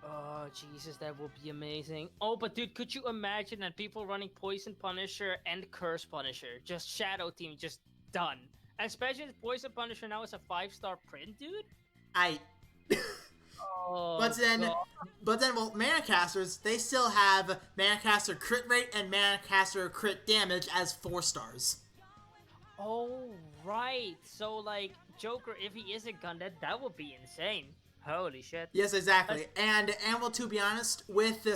Oh, Jesus, that would be amazing. Oh, but dude, could you imagine that people running Poison Punisher and Curse Punisher? Just Shadow Team, just done. Especially Poison Punisher now is a 5-star print, dude? Oh, but then, well, Manacasters, they still have Manacaster crit rate and Manacaster crit damage as 4 stars. Oh, right. So, like, Joker, if he is a gun, that would be insane. Holy shit. Yes, exactly. And well, to be honest, with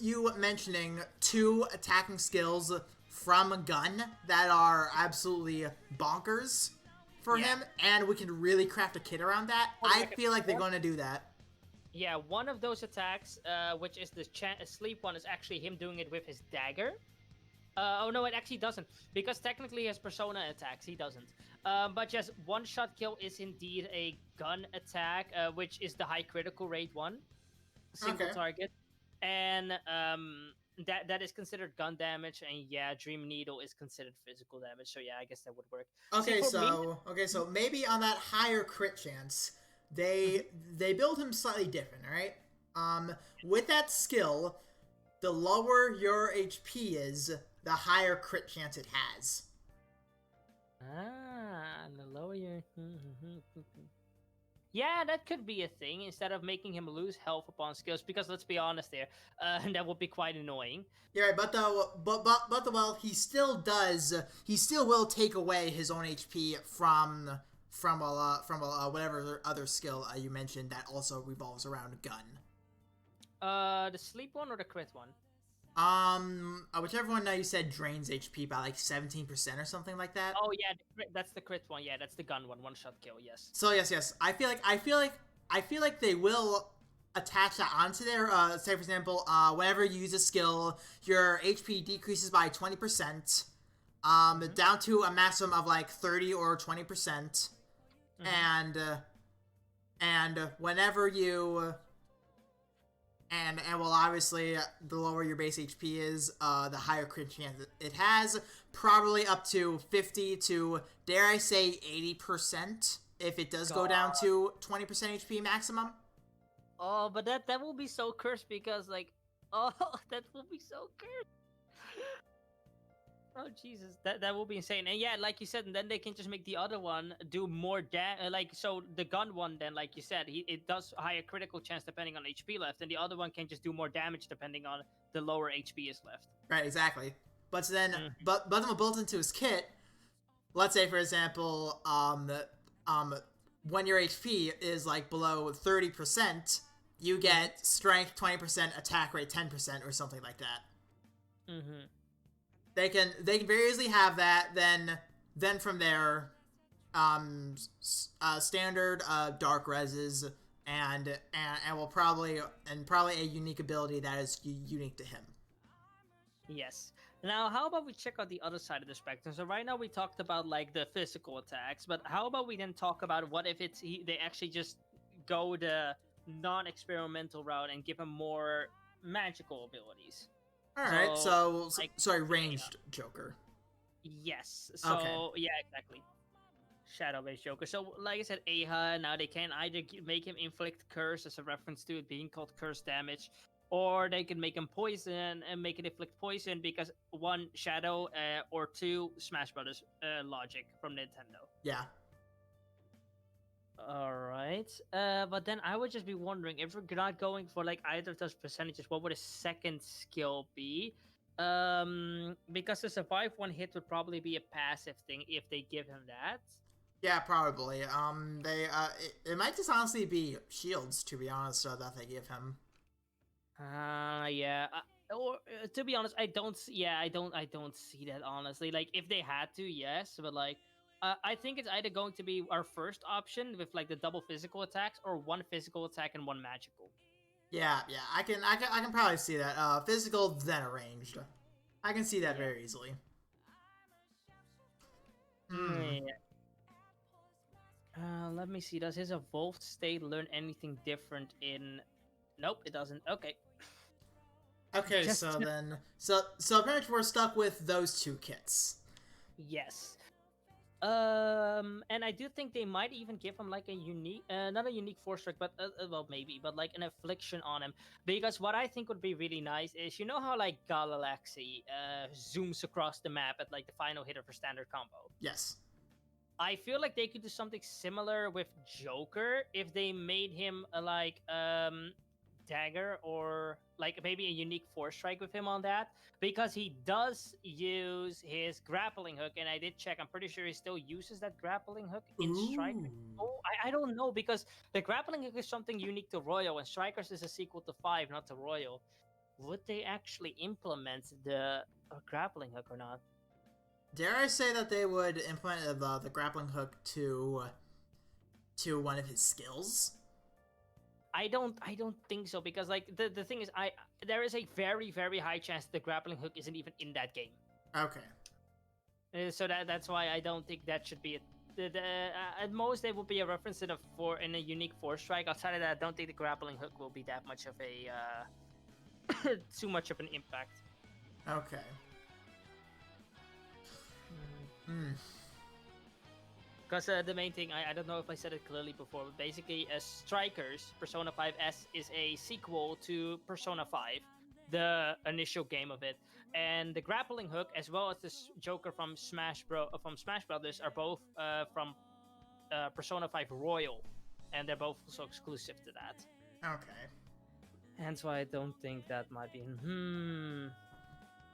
you mentioning 2 attacking skills from a gun that are absolutely bonkers for him, and we can really craft a kit around that, I feel like they're going to do that. Yeah, one of those attacks, which is the sleep one, is actually him doing it with his dagger. Oh no, it actually doesn't, because technically his persona attacks, he doesn't. But yes, one-shot kill is indeed a gun attack, which is the high critical rate one. Single target. And that is considered gun damage, and yeah, Dream Needle is considered physical damage, so yeah, I guess that would work. So maybe on that higher crit chance, they build him slightly different, alright? With that skill, the lower your HP is, the higher crit chance it has. The lower your... Yeah, that could be a thing, instead of making him lose health upon skills, because let's be honest there, that would be quite annoying. Yeah, right, well, he still will take away his own HP from whatever other skill you mentioned that also revolves around a gun. The sleep one or the crit one? Whichever one now you said drains HP by like 17% or something like that. Oh yeah, that's the crit one. Yeah, that's the gun one-shot kill. Yes. So yes. I feel like they will attach that onto there. Say for example, whenever you use a skill, your HP decreases by 20%. down to a maximum of like 30 or 20%. And whenever you and well, obviously the lower your base HP is, the higher crit chance it has, probably up to 50 to, dare I say, 80% if it does go down to 20% HP maximum. Oh, but that will be so cursed because like, oh, that will be so cursed. Oh Jesus, that will be insane. And yeah, like you said, and then they can just make the other one do more like, so the gun one, then like you said, it does higher critical chance depending on HP left, and the other one can just do more damage depending on the lower HP is left. Right, exactly. But then, but built into his kit. Let's say, for example, when your HP is like below 30%, you get strength 20%, attack rate 10%, or something like that. They can very easily have that. Then from there, standard dark reses and will probably a unique ability that is unique to him. Yes. Now, how about we check out the other side of the spectrum? So right now we talked about like the physical attacks, but how about we then talk about what if they actually just go the non-experimental route and give him more magical abilities? Alright, so sorry, ranged Joker. Yes. So okay. Yeah, exactly. Shadow-based Joker. So like I said, Aha, now they can either make him inflict curse as a reference to it being called curse damage, or they can make him poison and make it inflict poison because one, Shadow, or two, Smash Brothers logic from Nintendo. Yeah. Alright. But then I would just be wondering, if we're not going for like either of those percentages, what would a second skill be? Because the survive one hit would probably be a passive thing if they give him that. Yeah, probably. It might just honestly be shields, to be honest, that they give him. Yeah. Or to be honest, I don't see that honestly. Like if they had to, yes, but like I think it's either going to be our first option with like the double physical attacks, or one physical attack and one magical. Yeah, I can probably see that. Physical then ranged. I can see that very easily. Let me see. Does his evolved state learn anything different in? Nope, it doesn't. Okay. Okay, so pretty much we're stuck with those two kits. Yes. And I do think they might even give him like a unique, not a unique force strike, but well, maybe, but like an affliction on him. Because what I think would be really nice is, you know how like Galaxy zooms across the map at like the final hit of her standard combo. Yes. I feel like they could do something similar with Joker if they made him like dagger, or like maybe a unique force strike with him on that, because he does use his grappling hook, and I did check, I'm pretty sure he still uses that grappling hook in Striker. Oh, I don't know, because the grappling hook is something unique to Royal, and Strikers is a sequel to 5, not to Royal. Would they actually implement the grappling hook or not? Dare I say that they would implement the grappling hook to one of his skills? I don't think so, because like the thing is, there is a very, very high chance the grappling hook isn't even in that game. Okay. So that's why I don't think that should be it. At most, they will be a reference to in a unique force strike. Outside of that, I don't think the grappling hook will be that much of a too much of an impact. Okay. Because the main thing, I don't know if I said it clearly before, but basically, Strikers, Persona 5S is a sequel to Persona 5, the initial game of it. And the grappling hook, as well as this Joker from Smash Brothers, are both from Persona 5 Royal, and they're both also exclusive to that. Okay. Hence why I don't think that might be...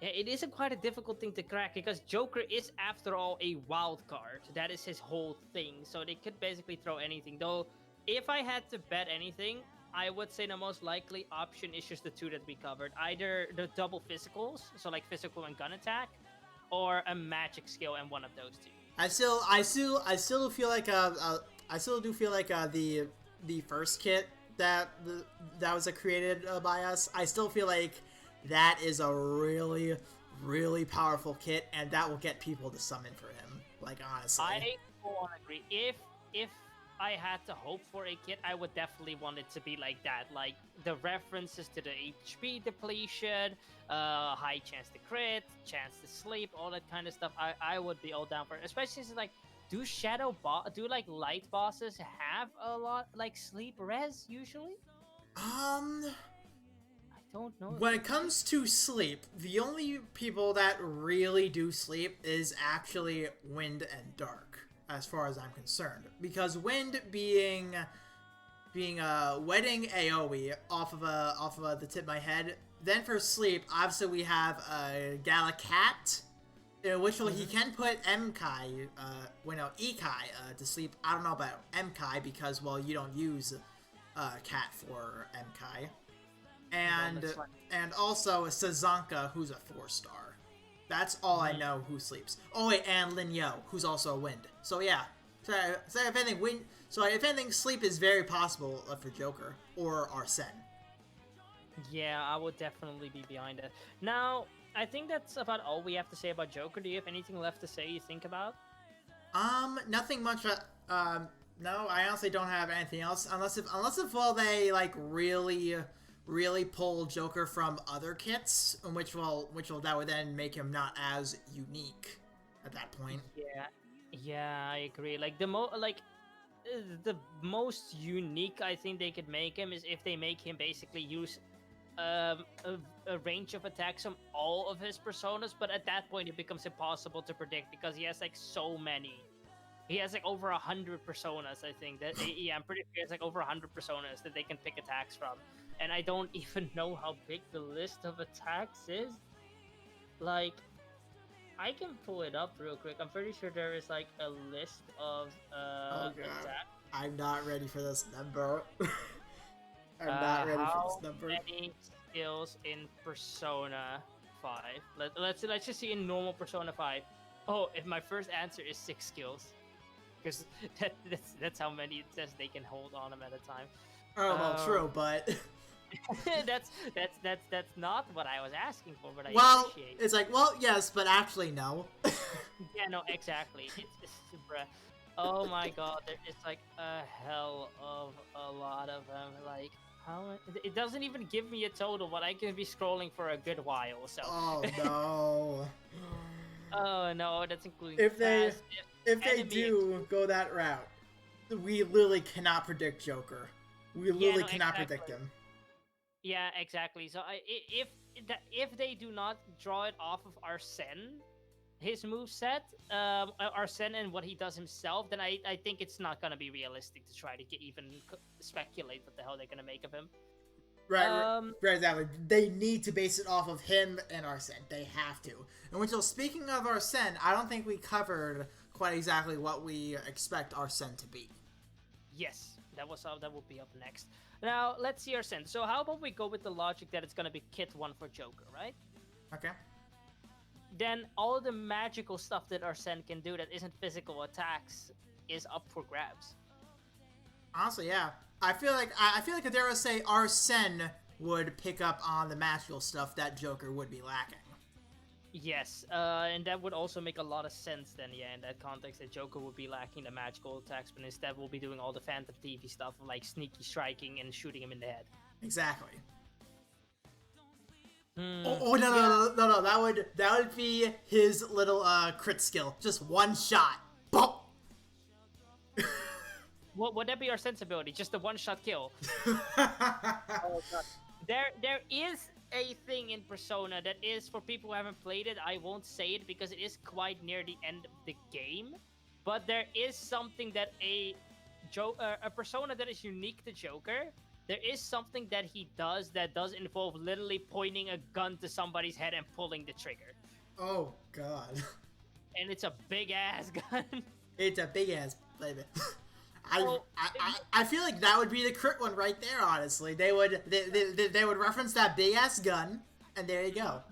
Yeah, it isn't quite a difficult thing to crack, because Joker is, after all, a wild card. That is his whole thing, so they could basically throw anything. Though, if I had to bet anything, I would say the most likely option is just the two that we covered. Either the double physicals, so like physical and gun attack, or a magic skill and one of those two. I still feel like the first kit that was created by us. I still feel like that is a really, really powerful kit, and that will get people to summon for him. Like, honestly. I won't agree. If I had to hope for a kit, I would definitely want it to be like that. Like the references to the HP depletion, high chance to crit, chance to sleep, all that kind of stuff. I would be all down for it. Especially since like, do like light bosses have a lot like sleep res usually? I don't know. When it comes to sleep, the only people that really do sleep is actually Wind and Dark, as far as I'm concerned. Because Wind being wedding AoE off of the tip of my head. Then for sleep, obviously we have Galacat, which he can put Mkai, Ekai to sleep. I don't know about Mkai because, well, you don't use Cat for Mkai. And also Sazanka, who's a 4-star. That's all I know who sleeps. Oh wait, and Lin Yo, who's also a Wind. So yeah. So if anything, sleep is very possible for Joker or Arsene. Yeah, I would definitely be behind it. Now, I think that's about all we have to say about Joker. Do you have anything left to say you think about? Nothing much. No, I honestly don't have anything else. Unless if they like really pull Joker from other kits, which will that would then make him not as unique at that point. Yeah, I agree. Like the most unique I think they could make him is if they make him basically use a range of attacks from all of his personas, but at that point it becomes impossible to predict because he has like so many. He has like over 100 personas, I think. Yeah, I'm pretty sure he has like over 100 personas that they can pick attacks from. And I don't even know how big the list of attacks is. Like, I can pull it up real quick. I'm pretty sure there is like a list of attacks. I'm not ready for this number. I'm not ready for this number. How many skills in Persona 5? Let's just see in normal Persona 5. Oh, if my first answer is 6 skills. Because that's how many it says they can hold on them at a time. Oh well, true, but that's not what I was asking for. But I appreciate. It's like, well, yes, but actually no. Yeah, no, exactly. It's bruh. Oh my god, there is like a hell of a lot of them. Like, how it doesn't even give me a total, but I can be scrolling for a good while. So. Oh no. Oh no, that's including. If they do go that route, we literally cannot predict Joker. We literally cannot predict him. Yeah, exactly. So if they do not draw it off of Arsene, his moveset, Arsene and what he does himself, then I think it's not gonna be realistic to try to even speculate what the hell they're gonna make of him. Right, exactly. They need to base it off of him and Arsene. They have to. And which, speaking of Arsene, I don't think we covered quite exactly what we expect Arsene to be. Yes, that will be up next. Now, let's see Arsene. So how about we go with the logic that it's going to be Kit 1 for Joker, right? Okay. Then all the magical stuff that Arsene can do that isn't physical attacks is up for grabs. Honestly, yeah. I feel like if they were to say Arsene would pick up on the magical stuff that Joker would be lacking. Yes, and that would also make a lot of sense then, yeah, in that context, that Joker would be lacking the magical attacks, but instead we'll be doing all the Phantom TV stuff, like sneaky striking and shooting him in the head. Exactly. No, that would be his little crit skill. Just one shot. Boom! What would that be our sensibility? Just a one-shot kill. Oh, God. There is a thing in Persona that is, for people who haven't played it, I won't say it because it is quite near the end of the game, but there is something that a Persona that is unique to Joker. There is something that he does that does involve literally pointing a gun to somebody's head and pulling the trigger. Oh, God. And it's a big-ass gun. It's a big-ass, baby. I feel like that would be the crit one right there. Honestly, they would reference that big ass gun, and there you go.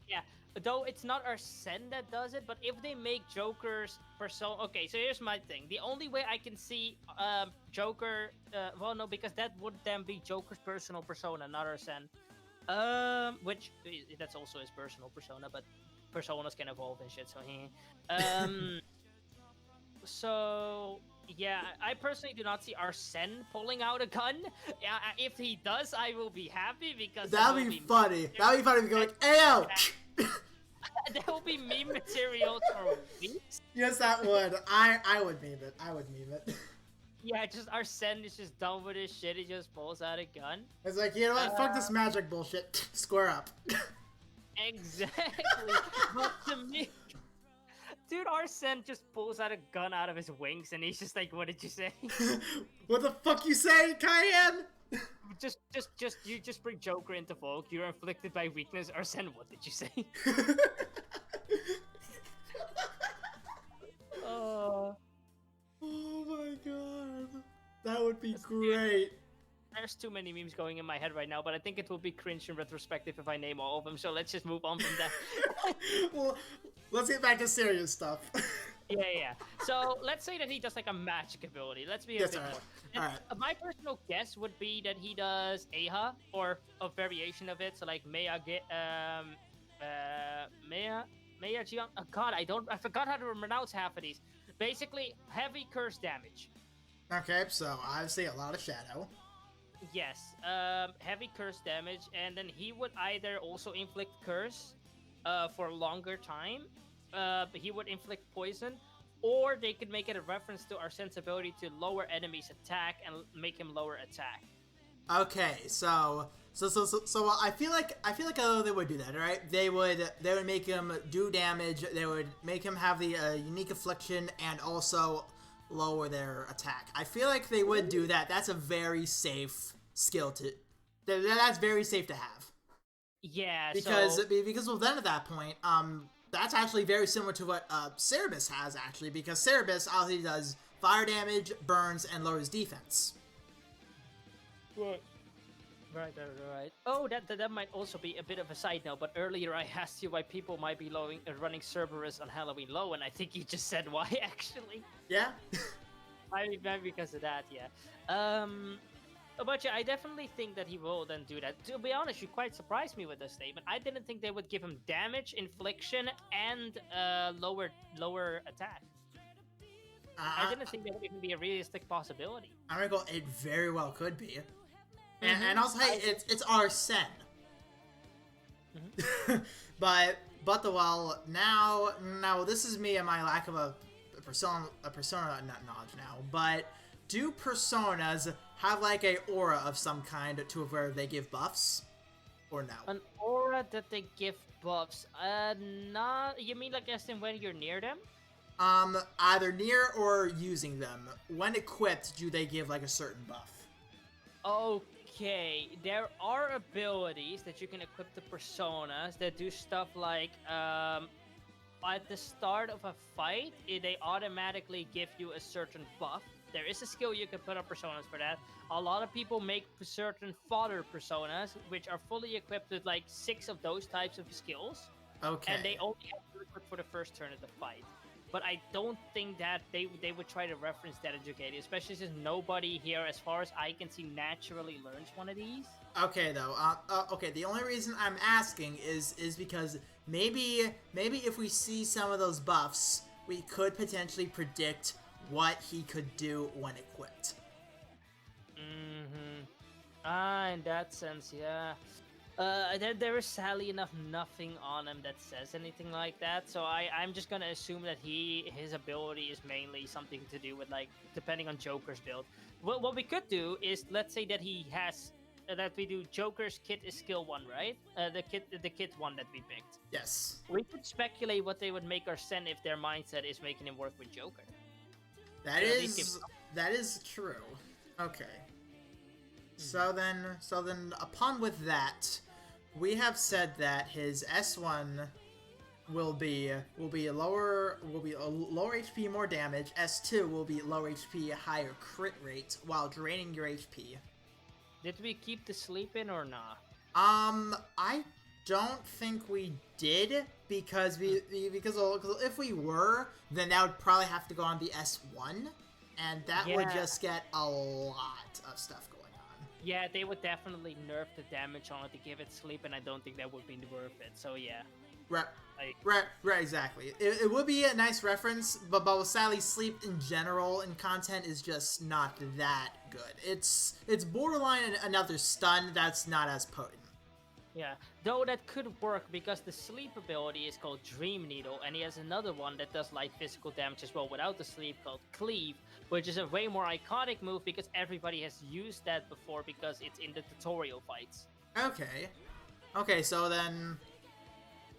Yeah, though it's not Arsene that does it, but if they make Joker's persona, okay. So here's my thing: the only way I can see Joker, well, no, because that would then be Joker's personal persona, not Arsene. Which that's also his personal persona, but personas can evolve and shit. So so yeah, I personally do not see Arsene pulling out a gun. If he does, I will be happy because That'd be funny. That'd be funny if you go like, "Ayo!" That will be meme material for weeks. Yes, that would. I would meme it. I would meme it. Yeah, just Arsene is just done with his shit. He just pulls out a gun. It's like, you know what? Fuck this magic bullshit. Square up. Exactly. But to me, dude, Arsene just pulls out a gun out of his wings, and he's just like, "What did you say?" What the fuck you say, Cayenne? You just bring Joker into folk. You're inflicted by weakness. Arsene, what did you say? Oh my god. That would be great. There's too many memes going in my head right now, but I think it will be cringe in retrospective if I name all of them, so let's just move on from that. Well, let's get back to serious stuff. Yeah. So let's say that he does like a magic ability. Let's be a bit more. Alright. My personal guess would be that he does Aha, or a variation of it. So like Mea Gion. Oh god, I forgot how to pronounce half of these. Basically, heavy curse damage. Okay, so obviously a lot of shadow. Yes, heavy curse damage, and then he would either also inflict curse for a longer time, but he would inflict poison, or they could make it a reference to our sensibility to lower enemies' attack and make him lower attack. Okay, so I feel like they would do that, right? They would make him do damage. They would make him have the unique affliction and also lower their attack. I feel like they would do that. That's a very safe skill to. That's very safe to have. Yeah, because well then at that point, that's actually very similar to what Cerebus has actually, because Cerebus obviously does fire damage, burns, and lowers defense. Right. Oh, that might also be a bit of a side note, but earlier I asked you why people might be running Cerberus on Halloween low, and I think you just said why, actually. Yeah? Maybe because of that, yeah. But yeah, I definitely think that he will then do that. To be honest, you quite surprised me with this statement. I didn't think they would give him damage, infliction, and lower attack. I didn't think that would even be a realistic possibility. I'm gonna go, it very well could be. And also, hey, it's Arsene. but now this is me and my lack of a persona knowledge now. But do personas have like a aura of some kind to where they give buffs, or no? An aura that they give buffs? Not. You mean like as in when you're near them? Either near or using them. When equipped, do they give like a certain buff? Okay, there are abilities that you can equip the personas that do stuff like, at the start of a fight, they automatically give you a certain buff. There is a skill you can put on personas for that. A lot of people make certain fodder personas, which are fully equipped with like 6 of those types of skills. Okay. And they only have to equip for the first turn of the fight. But I don't think that they would try to reference that in Dragalia, especially since nobody here, as far as I can see, naturally learns one of these. Okay, though. Okay, the only reason I'm asking is because maybe if we see some of those buffs, we could potentially predict what he could do when equipped. In that sense, yeah. There is sadly enough nothing on him that says anything like that, so I'm just gonna assume that his ability is mainly something to do with, like, depending on Joker's build. What we could do is, let's say that he has, that we do Joker's kit is skill 1, right? The kit 1 that we picked. Yes. We could speculate what they would make Arsene if their mindset is making him work with Joker. That is true. Okay. So then, upon with that, we have said that his S1 will be lower HP, more damage. S2 will be lower HP, higher crit rate while draining your HP. Did we keep the sleep in or not? I don't think we did because if we were, then that would probably have to go on the S1, and that would just get a lot of stuff going on. Yeah, they would definitely nerf the damage on it to give it sleep, and I don't think that would be worth it. So yeah. Right, Like, right, exactly. It would be a nice reference, but sadly, sleep in general in content is just not that good. It's borderline another stun that's not as potent. yeah, though that could work because the sleep ability is called Dream Needle, and he has another one that does light physical damage as well without the sleep called Cleave, which is a way more iconic move because everybody has used that before because it's in the tutorial fights. Okay, so then...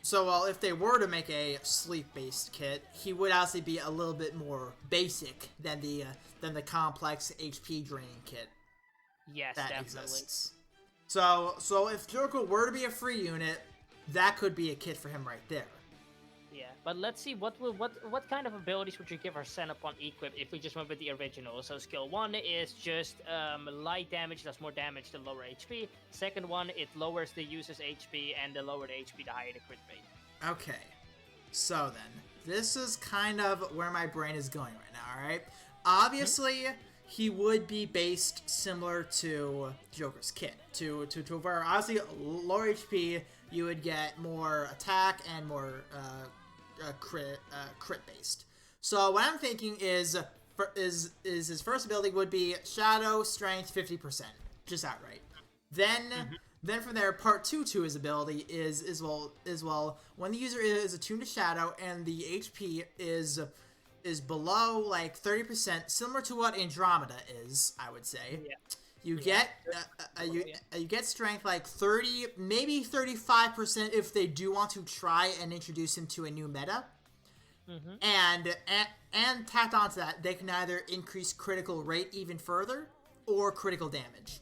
So, well, if they were to make a sleep-based kit, he would actually be a little bit more basic than the complex HP draining kit Yes, that definitely. exists. So if Joker were to be a free unit, that could be a kit for him right there. Yeah, but let's see what kind of abilities would you give our Sen upon equip if we just went with the original. So skill 1 is just light damage, does more damage the lower HP. Second one, it lowers the user's HP, and the lower the HP, the higher the crit rate. Okay, so then this is kind of where my brain is going right now. All right, obviously. He would be based similar to Joker's kit. To where obviously lower HP, you would get more attack and more crit based. So what I'm thinking is his first ability would be Shadow Strength 50%, just outright. Then from there, part 2 to his ability is when the user is attuned to Shadow and the HP is below like 30%, similar to what Andromeda is, I would say. Yeah. You get strength like 30, maybe 35% if they do want to try and introduce him to a new meta. And tacked onto that, they can either increase critical rate even further or critical damage.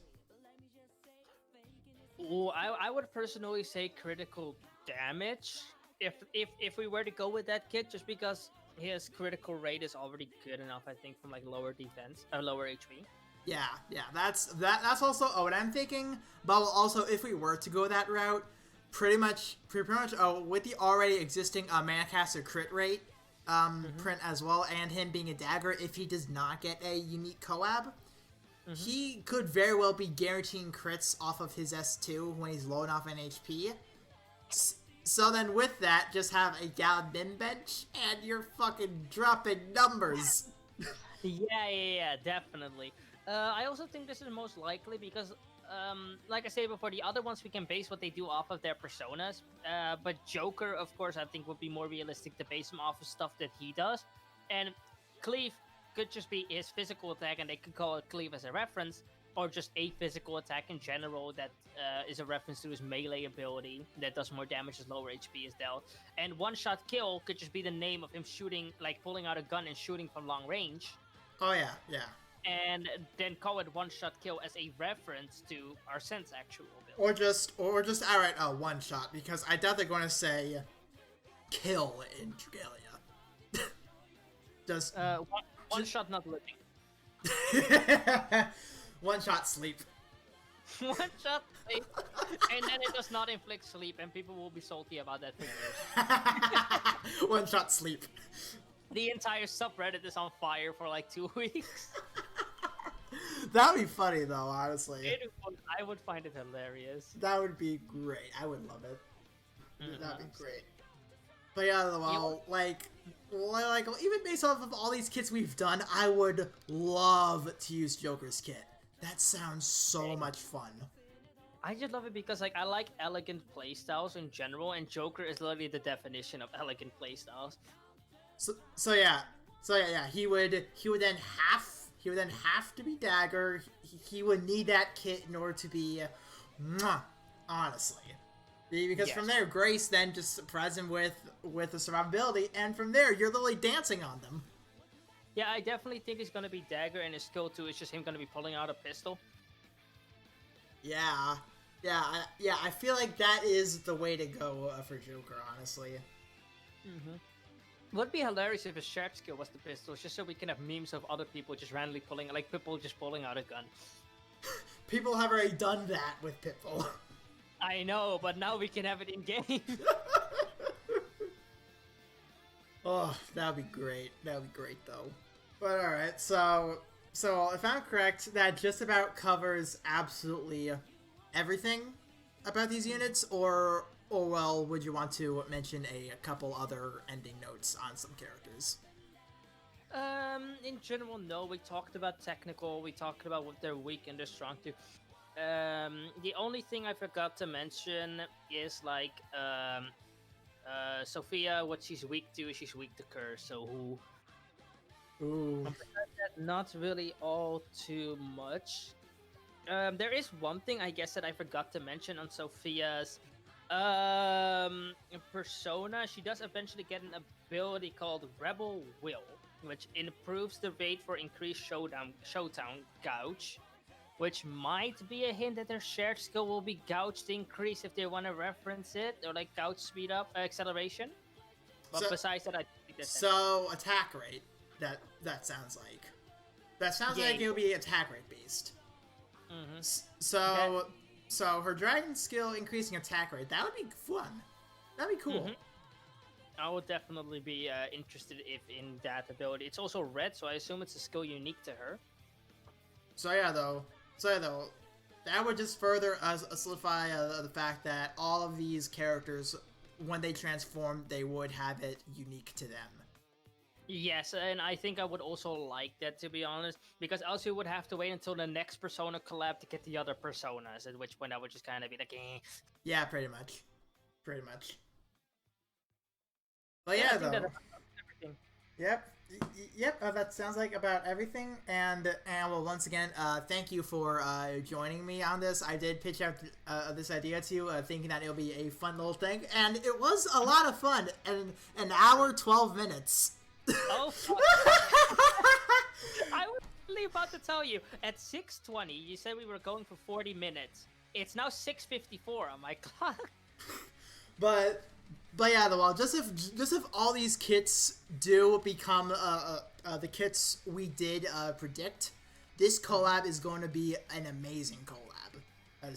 Ooh, I would personally say critical damage if we were to go with that kit, just because his critical rate is already good enough, I think, from like lower defense or lower HP. Yeah, that's also what I'm thinking. But also, if we were to go that route, pretty much, with the already existing Manicaster crit rate print as well, and him being a dagger, if he does not get a unique collab, he could very well be guaranteeing crits off of his S2 when he's low enough in HP. So then with that, just have a Galabin bench, and you're fucking dropping numbers. Yeah, definitely. I also think this is most likely because, like I said before, the other ones we can base what they do off of their personas. But Joker, of course, I think would be more realistic to base him off of stuff that he does. And Cleave could just be his physical attack, and they could call it Cleave as a reference, or just a physical attack in general that is a reference to his melee ability that does more damage as lower HP is dealt. And one-shot kill could just be the name of him shooting, like pulling out a gun and shooting from long range. Oh yeah. And then call it one-shot kill as a reference to our Sen's actual ability. Or just outright one-shot, because I doubt they're going to say kill in Dragalia. Just one-shot not living. One-shot sleep. One-shot sleep, and then it does not inflict sleep, and people will be salty about that for years. One-shot sleep. The entire subreddit is on fire for like 2 weeks. That would be funny, though, honestly. I would find it hilarious. That would be great. I would love it. That'd be great. But yeah, well, like, even based off of all these kits we've done, I would love to use Joker's kit. That sounds so much fun. I just love it because, like, I like elegant playstyles in general, and Joker is literally the definition of elegant playstyles. So yeah, he would then have to be dagger. He would need that kit in order to be, honestly, because from there, Grace then just surprise him with the survivability, and from there, you're literally dancing on them. Yeah, I definitely think it's gonna be dagger, and his skill 2 is just him gonna be pulling out a pistol. Yeah, I feel like that is the way to go for Joker, honestly. Would be hilarious if his sharp skill was the pistol, just so we can have memes of other people just randomly pulling, like Pitbull just pulling out a gun. People have already done that with Pitbull. I know, but now we can have it in game. Oh, that'd be great. That'd be great, though. But alright, so So if I'm correct, that just about covers absolutely everything about these units, or well, would you want to mention a couple other ending notes on some characters? In general, no. We talked about technical. We talked about what they're weak and they're strong to. The only thing I forgot to mention is like Sophia. What she's weak to, she's weak to curse. So who? Ooh. Besides that, not really all too much. There is one thing I guess that I forgot to mention on Sophia's persona. She does eventually get an ability called Rebel Will, which improves the rate for increased showdown gouge, which might be a hint that their shared skill will be gouge to increase if they want to reference it, or like gouge speed up acceleration. But besides that, I think that's so attack rate. That sounds like. That sounds like it would be attack rate based. Mm-hmm. So her dragon skill increasing attack rate, that would be fun. That'd be cool. Mm-hmm. I would definitely be interested in that ability. It's also red, so I assume it's a skill unique to her. So yeah, though, that would just further solidify the fact that all of these characters, when they transform, they would have it unique to them. Yes, and I think I would also like that, to be honest, because else you would have to wait until the next Persona collab to get the other Personas, at which point I would just kind of be like, eh. Yeah, pretty much. But yeah, though. Everything. Yep. That sounds like about everything. And well, once again, thank you for joining me on this. I did pitch out this idea to you, thinking that it'll be a fun little thing, and it was a lot of fun. And an hour, 12 minutes. Oh, fuck. I was really about to tell you, at 6:20, you said we were going for 40 minutes. It's now 6:54 on my clock. But yeah, well, just if all these kits do become the kits we did predict, this collab is going to be an amazing collab. I'm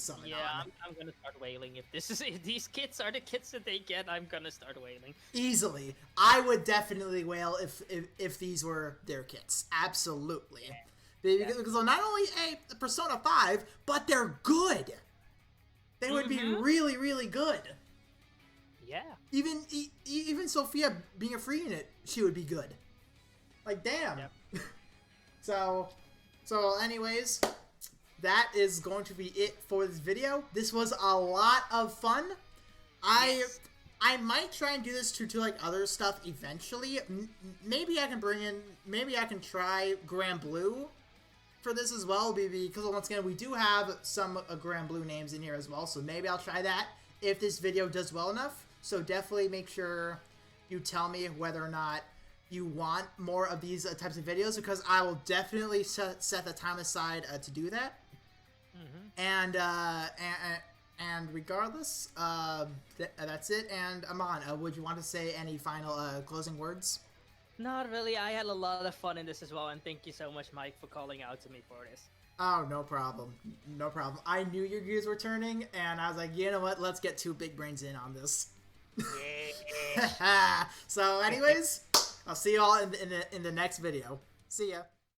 gonna start wailing if these kits are the kits that they get. I'm gonna start wailing easily. I would definitely wail if these were their kits. Absolutely, because they're not only a Persona 5, but they're good. They would be really, really good. Yeah. Even Sophia being a free unit, she would be good. Like, damn. Yep. So anyways, that is going to be it for this video. This was a lot of fun. Yes. I might try and do this to like other stuff eventually. Maybe I can try Grand Blue for this as well, because once again, we do have some Grand Blue names in here as well, so maybe I'll try that if this video does well enough. So definitely make sure you tell me whether or not you want more of these types of videos, because I will definitely set the time aside to do that. And regardless, that's it. And Aman, would you want to say any final closing words? Not really. I had a lot of fun in this as well, and thank you so much, Mike, for calling out to me for this. Oh, no problem. No problem. I knew your gears were turning, and I was like, you know what? Let's get two big brains in on this. Yeah. So anyways, I'll see you all in the next video. See ya.